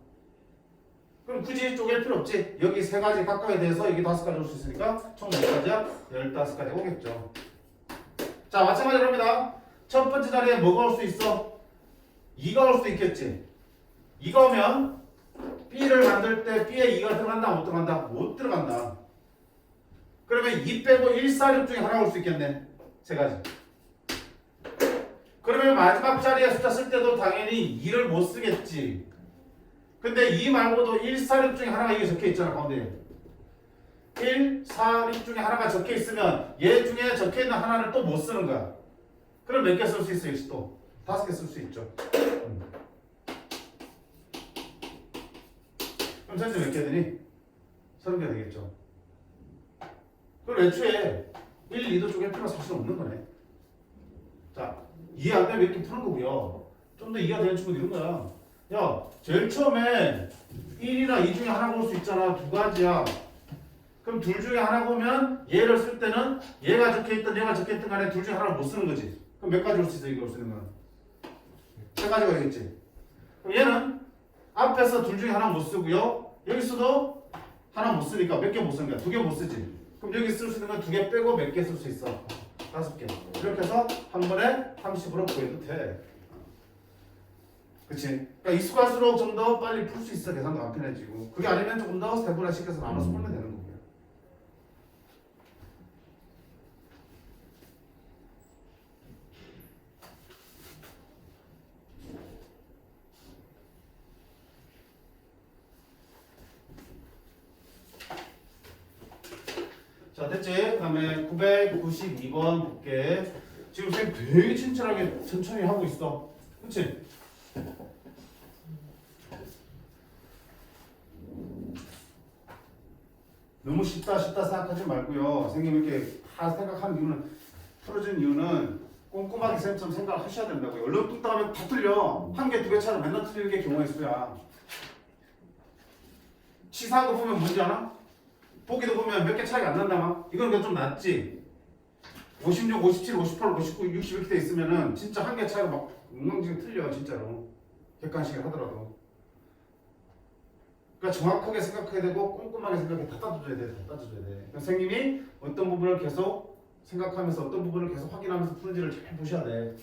그럼 굳이 쪼갤 필요 없지. 여기 세 가지 각각에 대해서 여기 5가지 올 수 있으니까 총 몇 가지야? 15가지 오겠죠. 자, 마찬가지로 합니다. 첫 번째 자리에 뭐가 올 수 있어? 2가 올 수도 있겠지. 2가 오면 B를 만들 때 B에 2가 들어간다? 못 들어간다? 못 들어간다. 그러면 2 빼고 1, 4, 6 중에 하나 올 수 있겠네. 세 가지. 그러면 마지막 자리에 숫자 쓸 때도 당연히 2를 못 쓰겠지. 근데 2 말고도 1, 4, 6 중에 하나가 이게 적혀 있잖아, 가운데. 1, 4, 6 중에 하나가 적혀 있으면 얘 중에 적혀 있는 하나를 또 못 쓰는 거야. 그럼 몇 개 쓸 수 있어, 역시 또? 5개 쓸 수 있죠. 그럼 전체 몇 개 되니? 30개 되겠죠. 그럼 애초에 1, 2도 쪼갤 필요가 사실 없는 거네. 자, 이해 안 되면 이렇게 푸는 거고요. 좀 더 이해가 되는 친구도 이런 거야. 야, 제일 처음에 1이나 2 중에 하나가 올 수 있잖아. 두 가지야. 그럼 둘 중에 하나가 오면 얘를 쓸 때는 얘가 적혀있든 얘가 적혀있든 간에 둘 중에 하나를 못 쓰는 거지. 그럼 몇 가지 올 수 있어? 이거 올 수 있는 거는? 세 가지가 되겠지. 그럼 얘는 앞에서 둘 중에 하나 못 쓰고요. 여기서도 하나 못 쓰니까 몇 개 못 쓰는 거야? 2개 못 쓰지. 그럼 여기 쓸 수 있는 건 2개 빼고 몇 개 쓸 수 있어? 5개. 이렇게 해서 한 번에 30으로 구해도 돼. 그치? 그러니까 익숙할수록 좀 더 빨리 풀 수 있어. 계산도 간편해지고. 그게 아니면 조금 더 세분화시켜서 나눠서 풀면 되는 거고요. 자, 됐지? 그 다음에 992번 볼게. 지금 선생님 되게 친절하게 천천히 하고 있어. 그치? 너무 쉽다 생각하지 말고요. 선생님 이렇게 다 생각하는 이유는, 풀어준 이유는 꼼꼼하게 쌤처럼 생각을 하셔야 된다고요. 얼른 뚝딱하면 다 틀려. 한 개, 두 개 차로 맨날 틀리는 게 경우의 수야. 치사한 거 보면 뭔지 알아? 보기도 보면 몇 개 차이가 안 난다 막. 이건 좀 낫지. 56, 57, 58, 59, 60 이렇게 돼 있으면은 진짜 한 개 차이가 막 엉망진창 틀려 진짜로. 객관식을 하더라도. 그러니까 정확하게 생각해야 되고 꼼꼼하게 생각해. 다 따져줘야 돼. 다 따져줘야 돼. 선생님이 어떤 부분을 계속 생각하면서 어떤 부분을 계속 확인하면서 푸는지를 잘 보셔야 돼.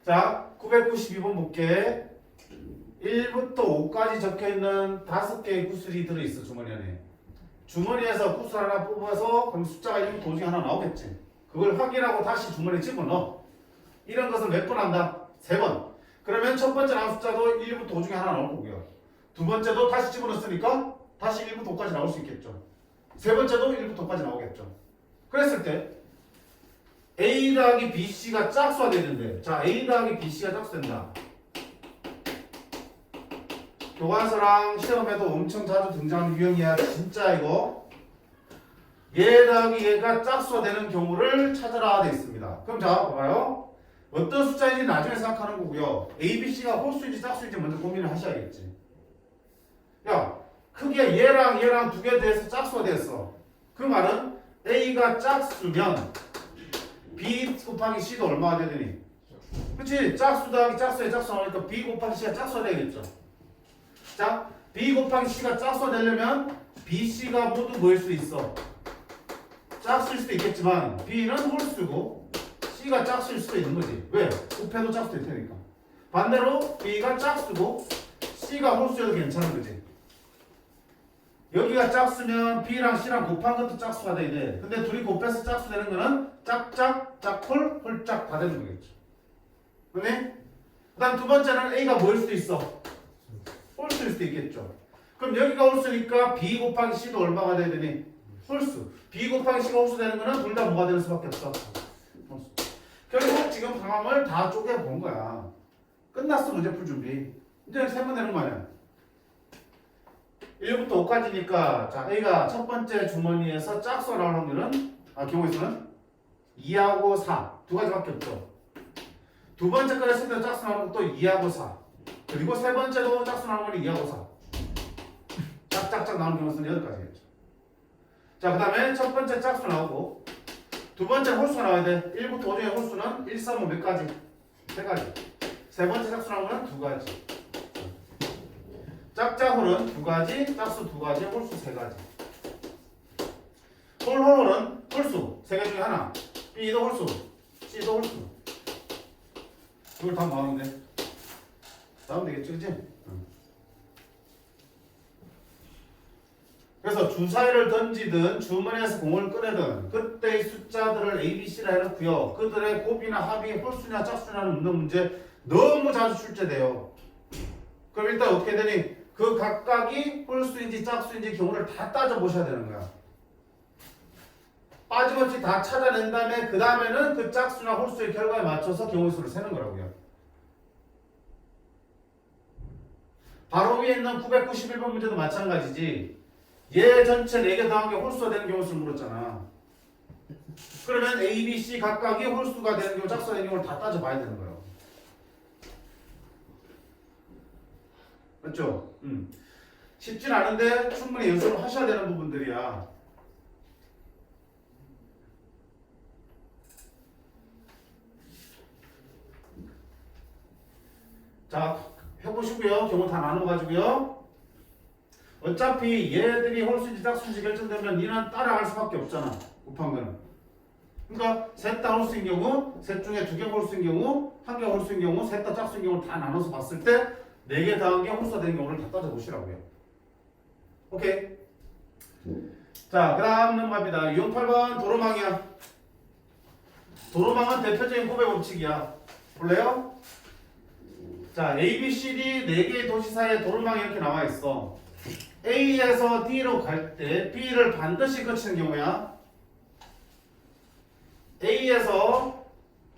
자, 992번 볼게. 1부터 5까지 적혀있는 5개의 구슬이 들어있어 주머니 안에. 주머니에서 구슬 하나 뽑아서 그럼 숫자가 1부터 5 중에 하나 나오겠지. 그걸 확인하고 다시 주머니에 집어넣어. 이런 것을 몇 번 한다? 3번. 그러면 첫 번째 나온 숫자도 1부터 5 중에 하나 나올 거고요. 두 번째도 다시 집어넣었으니까 다시 1부터 5까지 나올 수 있겠죠. 세 번째도 1부터 5까지 나오겠죠. 그랬을 때 A 더하기 BC가 짝수가 되는데, 자, A 더하기 BC가 짝수된다. 교과서랑 시험에도 엄청 자주 등장하는 유형이야. 진짜 이거. 얘 더하기 얘가 짝수가 되는 경우를 찾아라 돼 있습니다. 그럼 자, 봐봐요. 어떤 숫자인지 나중에 생각하는 거고요. A, B, C가 홀수인지 짝수인지 먼저 고민을 하셔야겠지. 야, 크게 얘랑 두 개 돼서 짝수가 됐어. 그 말은 A가 짝수면 B 곱하기 C도 얼마가 되더니? 그치? 짝수 더하기 짝수에 짝수 나오니까 B 곱하기 C가 짝수가 되겠죠. 자, B 곱하기 C가 짝수가 되려면 B, C가 모두 뭐일 수 있어? 짝수일 수도 있겠지만 B는 홀수고 C가 짝수일 수도 있는 거지. 왜? 곱해도 짝수 될 테니까. 반대로 B가 짝수고 C가 홀수여도 괜찮은 거지. 여기가 짝수면 B랑 C랑 곱한 것도 짝수가 돼야 돼. 근데 둘이 곱해서 짝수 되는 거는 짝짝, 짝홀, 홀짝 다 되는 거겠죠. 그네? 그 다음 두 번째는 A가 뭐일 수도 있어? 홀수일 수도 있겠죠. 그럼 여기가 홀수니까 B 곱하기 C도 얼마가 돼야 되니? 홀수. B 곱하기 C가 홀수 되는 거는 둘 다 뭐가 되는 수밖에 없어? 홀수. 결국 지금 방황을 다 쪼개본 거야. 끝났어 문제 풀 준비. 이제 세 번 되는 거 아니야. 1부터 5까지니까 자 A가 첫 번째 주머니에서 짝수가 나올 확률은 경우의 수는 2하고 4 두 가지밖에 없죠. 두 번째 거에 했을 때 짝수 나오는 것도 2하고 4 그리고 세 번째도 짝수 나오는 건 2하고 4 짝짝짝 나오는 경우의 수는 8가지겠죠. 자, 그 다음에 첫 번째 짝수 나오고 두 번째 홀수가 나와야 돼. 1부터 5 중에 홀수는 1, 3, 5 몇 가지? 3가지. 세 번째 짝수 나오는 건 2가지. 짝짝홀은 2가지, 짝수 2가지, 홀수 3가지. 홀홀홀은 홀수 3개 중에 하나. B도 홀수, C도 홀수. 이걸 다 나오면 돼. 나오면 되겠죠, 그치? 그래서 주사위를 던지든 주머니에서 공을 꺼내든 그때의 숫자들을 A, B, C라 해놓고요. 그들의 곱이나 합이 홀수냐 짝수냐는 묻는 문제 너무 자주 출제돼요. 그럼 일단 어떻게 되니? 그 각각이 홀수인지 짝수인지 경우를 다 따져보셔야 되는 거야. 빠짐없이 다 찾아낸 다음에 그 다음에는 그 짝수나 홀수의 결과에 맞춰서 경우의 수를 세는 거라고요. 바로 위에 있는 991번 문제도 마찬가지지. 얘 전체 4개 더한 게 홀수가 되는 경우 수를 물었잖아. 그러면 A, B, C 각각이 홀수가 되는 경우, 짝수가 되는 경우를 다 따져봐야 되는 거예요. 맞죠? 쉽진 않은데 충분히 연습을 하셔야 되는 부분들이야. 자, 해보시고요. 경우 다 나눠가지고요. 어차피 얘들이 홀수인지 짝수인지 결정되면 니는 따라갈 수밖에 없잖아. 곱한 거는. 그러니까 셋 다 홀수인 경우, 셋 중에 2개 홀수인 경우, 1개 홀수인 경우, 셋 다 짝수인 경우를 다 나눠서 봤을 때 4개 더한 게 홀수가 되는 경우를 다 따져보시라고요. 오케이. 자, 그 다음 넘어갑니다. 유형 8번 도로망이야. 도로망은 대표적인 곱의 법칙이야. 볼래요? 자, A, B, C, D 4개의 도시 사이에 도로망이 이렇게 나와 있어. A에서 D로 갈 때 B를 반드시 거치는 경우야. A에서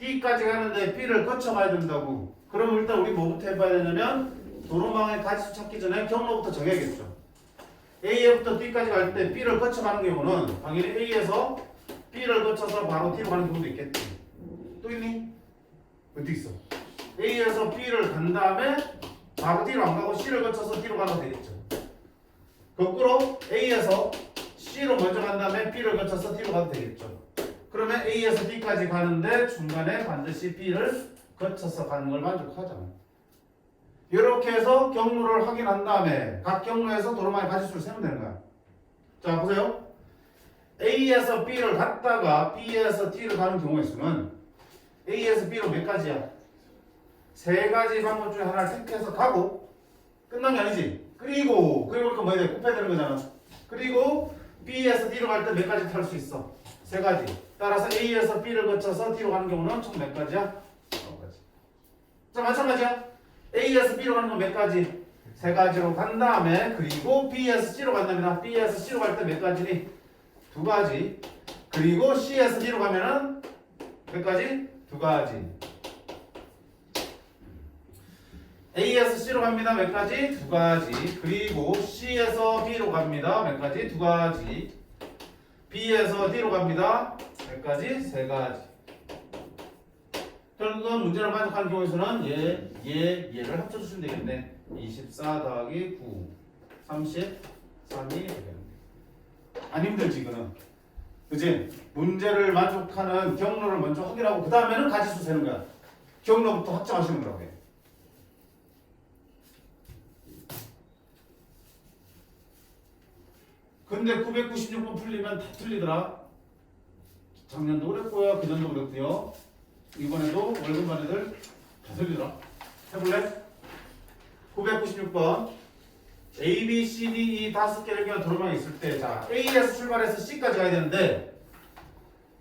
D까지 가는데 B를 거쳐가야 된다고. 그럼 일단 우리 뭐부터 해봐야 되냐면 도로망의 가지수 찾기 전에 경로부터 정해야겠죠. A부터 D까지 갈 때 B를 거쳐가는 경우는 당연히 A에서 B를 거쳐서 바로 D로 가는 경우도 있겠지. 또 있니? 어디 있어? A에서 B를 간 다음에 바로 D로 안 가고 C를 거쳐서 D로 가도 되겠죠. 거꾸로 A에서 C로 먼저 간 다음에 B를 거쳐서 D로 가도 되겠죠. 그러면 A에서 D까지 가는데 중간에 반드시 B를 거쳐서 가는 걸 만족하잖아. 이렇게 해서 경로를 확인한 다음에 각 경로에서 도로망의 가지수를 세면 되는 거야. 자 보세요. A에서 B를 갔다가 B에서 D를 가는 경우의 수는 A에서 B로 몇 가지야? 세 가지 방법 중에 하나를 택해서 가고 끝난 게 아니지. 그리고 그 뭐야 돼? 곱해야 되는 거잖아. 그리고 B에서 D로 갈 때 몇 가지 탈 수 있어? 세 가지. 따라서 A에서 B를 거쳐서 D로 가는 경우는 총 몇 가지야? 9가지. 자 마찬가지야. A에서 B로 가는 건 몇 가지? 세 가지로 간 다음에 그리고 B에서 C로 간답니다. B에서 C로 갈 때 몇 가지니? 2가지. 그리고 C에서 D로 가면은 몇 가지? 2가지. A에서 C로 갑니다. 몇 가지? 2가지. 그리고 C에서 B로 갑니다. 몇 가지? 2가지. B에서 D로 갑니다. 몇 가지? 3가지. 결국은 문제를 만족하는 경우에서는 얘를 합쳐주시면 되겠네. 24 더하기 9 33이 되겠네. 안 힘들지 이거는. 그치? 문제를 만족하는 경로를 먼저 확인하고 그 다음에는 가지수 세는 거야. 경로부터 확정하시는 거라고 해. 근데 996번 풀리면 다 틀리더라. 작년도 그랬고요. 그년도 그랬고요. 이번에도 월급 받은 애들 다 틀리더라. 해볼래? 996번 A, B, C, D, E 5개를 기한 도로망이 있을 때 자 A에서 출발해서 C까지 가야 되는데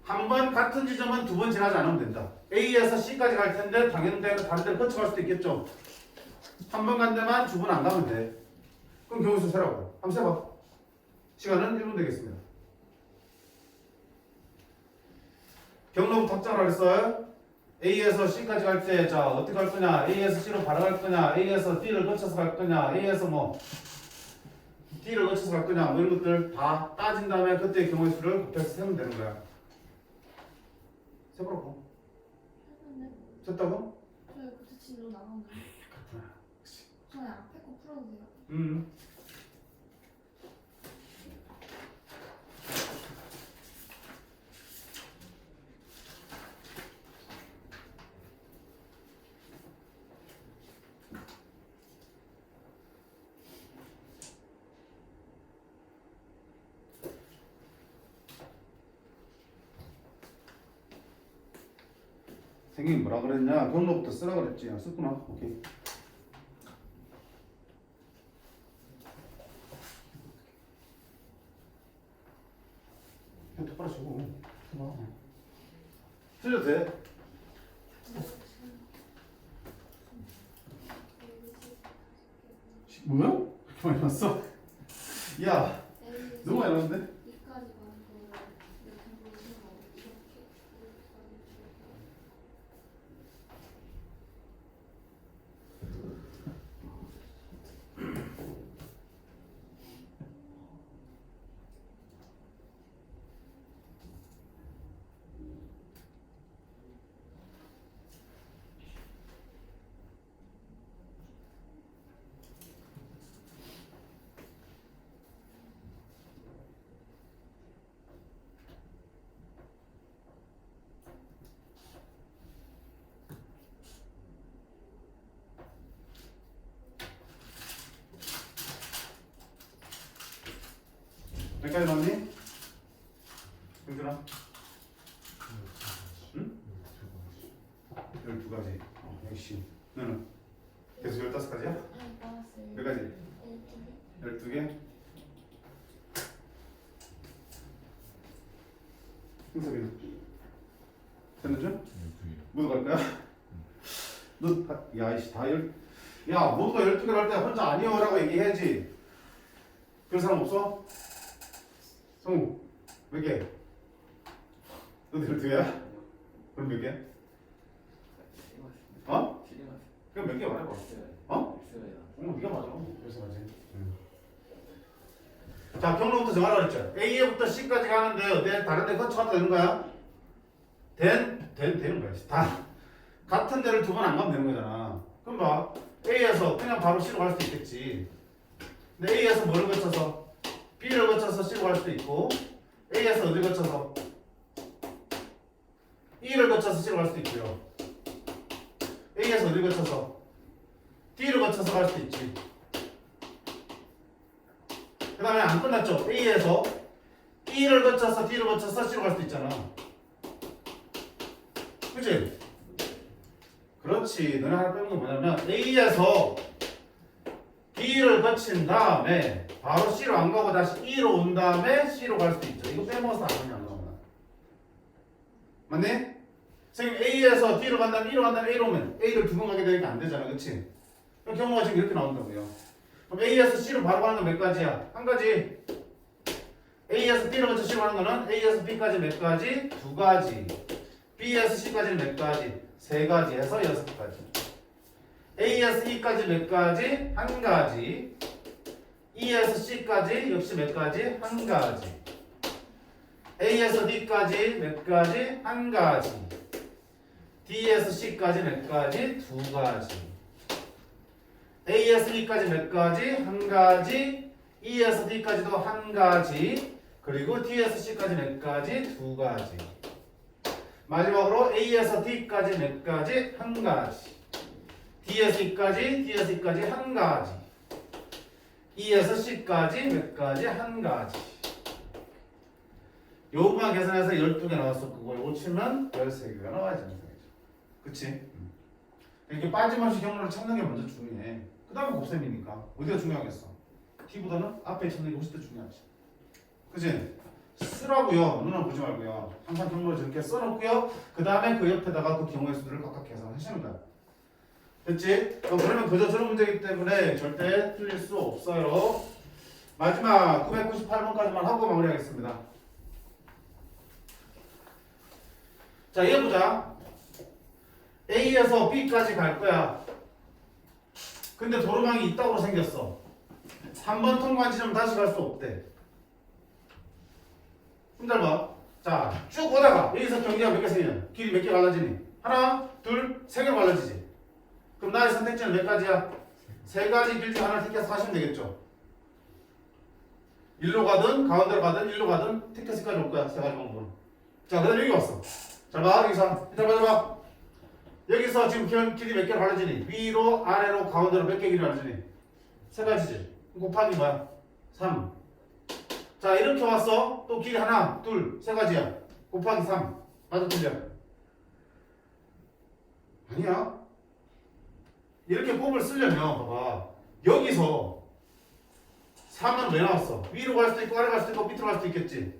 한 번 같은 지점은 2번 지나지 않으면 된다. A에서 C까지 갈 텐데 당연히 다른 데를 거쳐갈 수도 있겠죠. 한 번 간 데만 2번 안 가면 돼. 그럼 경우수 세라고. 한번 세봐. 시간은 1분 되겠습니다. 경로부터 확정을 했어요. A에서 C까지 갈 때 자 어떻게 갈 거냐? A에서 C로 바로 갈 거냐? A에서 D를 거쳐서 갈 거냐? A에서 뭐 D를 거쳐서 갈 거냐? 뭐 이런 것들 다 따진 다음에 그때의 경우의 수를 곱해서 세면 되는 거야. 세보라고. 셌다고? 저 그때 진로 나갔는데 같구나. 저는 앞에 거 풀어도 돼요? 선생님이 뭐라 그랬냐? 경로부터 쓰라 그랬지. 썼구나. 오케이. 그냥 똑바로 쓰고 해봐. 틀려도 돼. 뭐야? 그렇게 많이 났어? 야, 너무 많이 났는데? 이까지 가는 거를 이렇게 보시면 이렇게 몇 가지 나왔니? 형준아? 응? 12가지. 역시. 너는? 계속 15가지야? 네, 나왔어요. 몇 가지? 12개? 흥섭이는? 됐는 줄? 모두 갈 거야? 너, 야, 이씨, 야, 모두가 12개를 할 때 혼자 아니요라고 얘기해야지. 그런 사람 없어? 성우, 몇 개? 너도 12개야? 그럼 몇 개? 어? 그럼 몇 개 말해봐. 어? 네가 맞아. 그래서 맞지. 자, 경로부터 정하라고 했죠. A부터 C까지 가는데 어때? 다른 데 거쳐가도 되는 거야? 된? 되는 거야. 다 같은 데를 두 번 안 가면 되는 거잖아. 그럼 봐. A에서 그냥 바로 C로 갈 수도 있겠지. 근데 A에서 뭐를 거쳐서 B를 거쳐서 C로 갈 수도 있고 A에서 어디 거쳐서 E를 거쳐서 C로 갈 수도 있고요. A에서 어디 거쳐서 D를 거쳐서 갈 수도 있지. 그 다음에 안 끝났죠. A에서 E를 거쳐서 D를 거쳐서 C로 갈 수도 있잖아. 그치? 그렇지. 너네 하나 빼는 게 뭐냐면 A에서 B를 거친 다음에 바로 C로 안 가고 다시 E로 온 다음에 C로 갈 수도 있죠. 이거 빼먹어서 안 가냐 안 가냐. 맞네? 선생님 A에서 D로 간 다음에 E로 간 다음에 A로 오면 A를 두 번 가게 되니까 안 되잖아. 그치? 그럼 경우가 지금 이렇게 나온다고요. 그럼 A에서 C로 바로 가는 건 몇 가지야? 한 가지. A에서 B로 거쳐 C로 가는 거는 A에서 B까지 몇 가지? 두 가지. B에서 C까지는 몇 가지? 세 가지 해서 여섯 가지. A에서 E까지 몇 가지? 한 가지. E에서 C까지 역시 몇 가지? 한 가지. A에서 D까지 몇 가지? 한 가지. D에서 C까지 몇 가지? 두 가지. A에서 E까지 몇 가지? 한 가지. E에서 D까지도 한 가지. 그리고 D에서 C까지 몇 가지? 두 가지. 마지막으로 A에서 D까지 몇 가지? 한 가지. D에서 E까지 한 가지. E에서 C까지 몇 가지? 한 가지. 요것만 계산해서 12개 나왔어. 그거 요거 치면 13개가 나와야지. 그치? 이렇게 빠짐없이 경로를 찾는 게 먼저 중요해. 그 다음에 곱셈이니까. 어디가 중요하겠어? T보다는 앞에 찾는 게 훨씬 더 중요하지. 그치? 쓰라고요. 눈을 보지 말고요. 항상 경로를 저렇게 써놓고요. 그 다음에 그 옆에다가 그 경우의 수들을 각각 계산하시는 거야. 됐지? 그러면 그저 저런 문제이기 때문에 절대 틀릴 수 없어요. 마지막 998번까지만 하고 마무리하겠습니다. 자, 이해 보자. A에서 B까지 갈 거야. 근데 도로망이 있다고 생겼어. 한 번 통과한 지점 다시 갈 수 없대. 잘 봐. 자, 쭉 오다가 여기서 경계가 몇 개 생기냐? 길이 몇 개 갈라지니? 하나, 둘, 세 개 갈라지지. 그럼 나의 선택지는 몇 가지야? 세 가지 길 중 하나를 택해서 하시면 되겠죠. 일로 가든 가운데로 가든 일로 가든 택해서 여기까지 올 거야. 세 가지 방법은. 자, 그다음 여기 왔어. 잘 봐. 여기서 잘 봐. 여기서 지금 길이 몇 개로 갈라지니? 위로, 아래로, 가운데로 몇 개 길이 갈라지니? 세 가지지. 곱하기 뭐야? 3. 자, 이렇게 왔어. 또 길이 하나, 둘, 세 가지야. 곱하기 3. 맞아, 틀려? 아니야. 이렇게 곱을 쓰려면 봐봐. 여기서 3은 왜 나왔어? 위로 갈 수도 있고 아래 갈 수도 있고 밑으로 갈 수도 있겠지.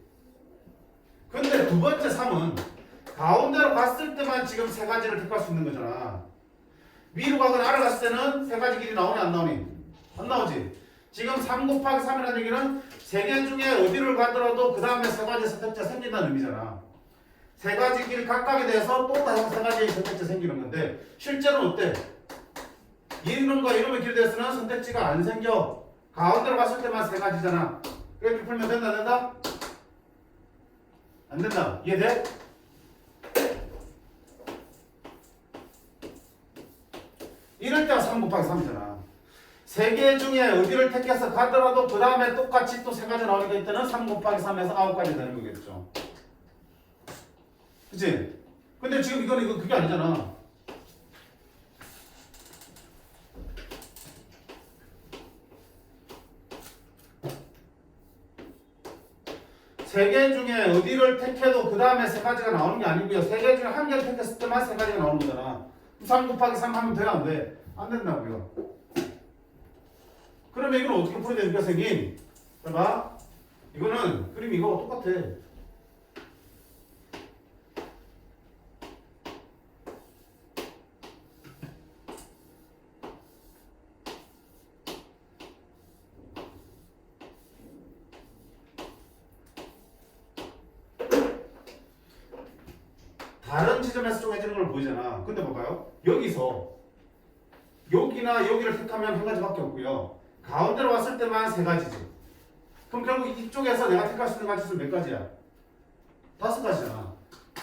근데 두 번째 3은 가운데로 갔을 때만 지금 세 가지를 택할 수 있는 거잖아. 위로 가거나 아래 갔을 때는 세 가지 길이 나오니 안 나오니? 안 나오지. 지금 3 곱하기 3이라는 얘기는 세 개 중에 어디를 가더라도 그 다음에 세 가지 선택지가 생긴다는 의미잖아. 세 가지 길 각각에 대해서 또 다시 세 가지의 선택지가 생기는 건데 실제로는 어때? 이놈과 이놈의 길에 대해서는 선택지가 안 생겨. 가운데로 갔을 때만 세 가지잖아. 이렇게 풀면 된다 안 된다? 안 된다. 이해돼? 이럴 때가 3 곱하기 3이잖아. 세 개 중에 어디를 택해서 가더라도 그 다음에 똑같이 또 세 가지 나오니까 이때는 3 곱하기 3에서 9가지 되는 거겠죠. 그치? 근데 지금 이거 그게 아니잖아. 세 개 중에 어디를 택해도 그 다음에 세 가지가 나오는 게 아니고요. 세 개 중에 한 개를 택했을 때만 세 가지가 나오는 거잖아. 3 곱하기 3 하면 돼요? 안 돼? 안 된다고요. 그러면 이건 어떻게 풀어야 됩니까, 선생님? 봐봐. 이거는 그림 이거 똑같아. 다른 지점에서 쪼개지는 걸 보이잖아. 근데 봐봐요. 여기서 여기나 여기를 택하면 한 가지밖에 없고요. 가운데로 왔을 때만 세 가지지. 그럼 결국 이쪽에서 내가 택할 수 있는 가지 수는 몇 가지야? 5가지잖아.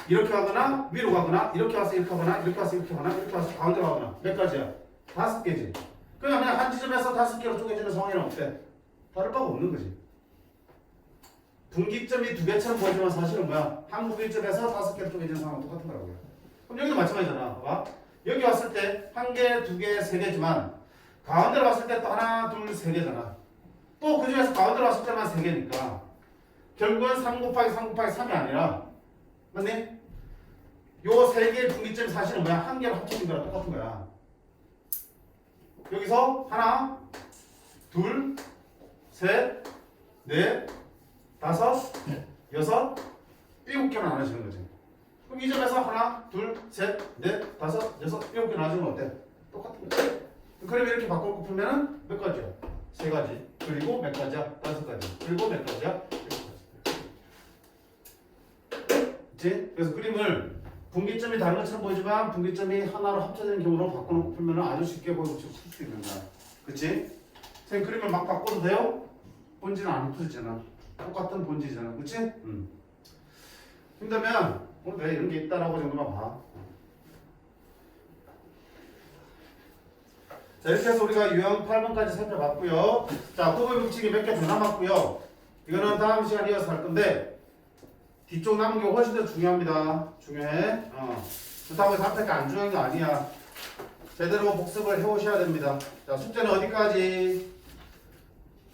이렇게 가거나 위로 가거나 이렇게 와서 이렇게 하거나 이렇게 와서 이렇게 하거나 이렇게 와서 가운데 가거나 몇 가지야? 5개지. 그냥 한 지점에서 5개로 쪼개지는 상황이랑 어때? 다를 바가 없는 거지. 분기점이 2개처럼 보이지만 사실은 뭐야? 한 분기점에서 5개로 쪼개지는 상황은 똑같은 거라고요. 그럼 여기도 마찬가지잖아. 봐봐. 여기 왔을 때 1개, 2개, 3개지만 가운데로 왔을 때 또 하나, 둘, 3개잖아. 또 그 중에서 가운데로 왔을 때만 3개니까 결국은 3 곱하기 3 곱하기 3이 아니라 맞니? 요 3개의 분기점이 사실은 뭐야? 한 개로 합쳐진 거랑 똑같은 거야. 여기서 하나, 둘, 셋, 넷, 다섯, 여섯, 7개로 나눠지는 거지. 그럼 이 점에서 하나, 둘, 셋, 넷, 다섯, 여섯, 7개 나눠지면 어때? 똑같은 거야. 그럼 이렇게 바꿔 풀면은 몇 가지야? 3가지. 그리고 몇 가지야? 5가지. 그리고 몇 가지야? 7가지. 그치? 그래서 그림을 분기점이 다른 것처럼 보이지만 분기점이 하나로 합쳐지는 경우로 바꿔놓고 풀면 아주 쉽게 보이고 풀 수 있는 거야. 그치? 선생님 그림을 막 바꿔도 돼요? 본질은 안 없어지잖아. 똑같은 본질이잖아. 그치? 힘들면 오늘 내가 이런 게 있다라고 정도만 봐. 자 이렇게 해서 우리가 유형 8번까지 살펴봤고요. 자 구분 법칙이 몇 개 더 남았고요. 이거는 다음 시간에 이어서 할 건데 뒤쪽 남은 게 훨씬 더 중요합니다. 중요해. 그렇다고 해서 앞에 게 안 중요한 거 아니야. 제대로 복습을 해오셔야 됩니다. 자 숙제는 어디까지?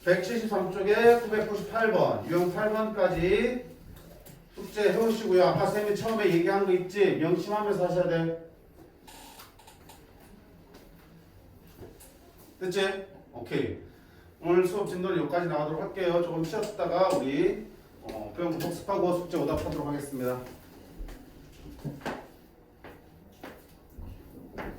173쪽에 998번 유형 8번까지 숙제 해오시고요. 아까 쌤이 처음에 얘기한 거 있지? 명심하면서 하셔야 돼. 됐지? 오케이. 오늘 수업 진도는 여기까지 나가도록 할게요. 조금 쉬었다가 우리 배운 거 복습하고 숙제 오답하도록 하겠습니다.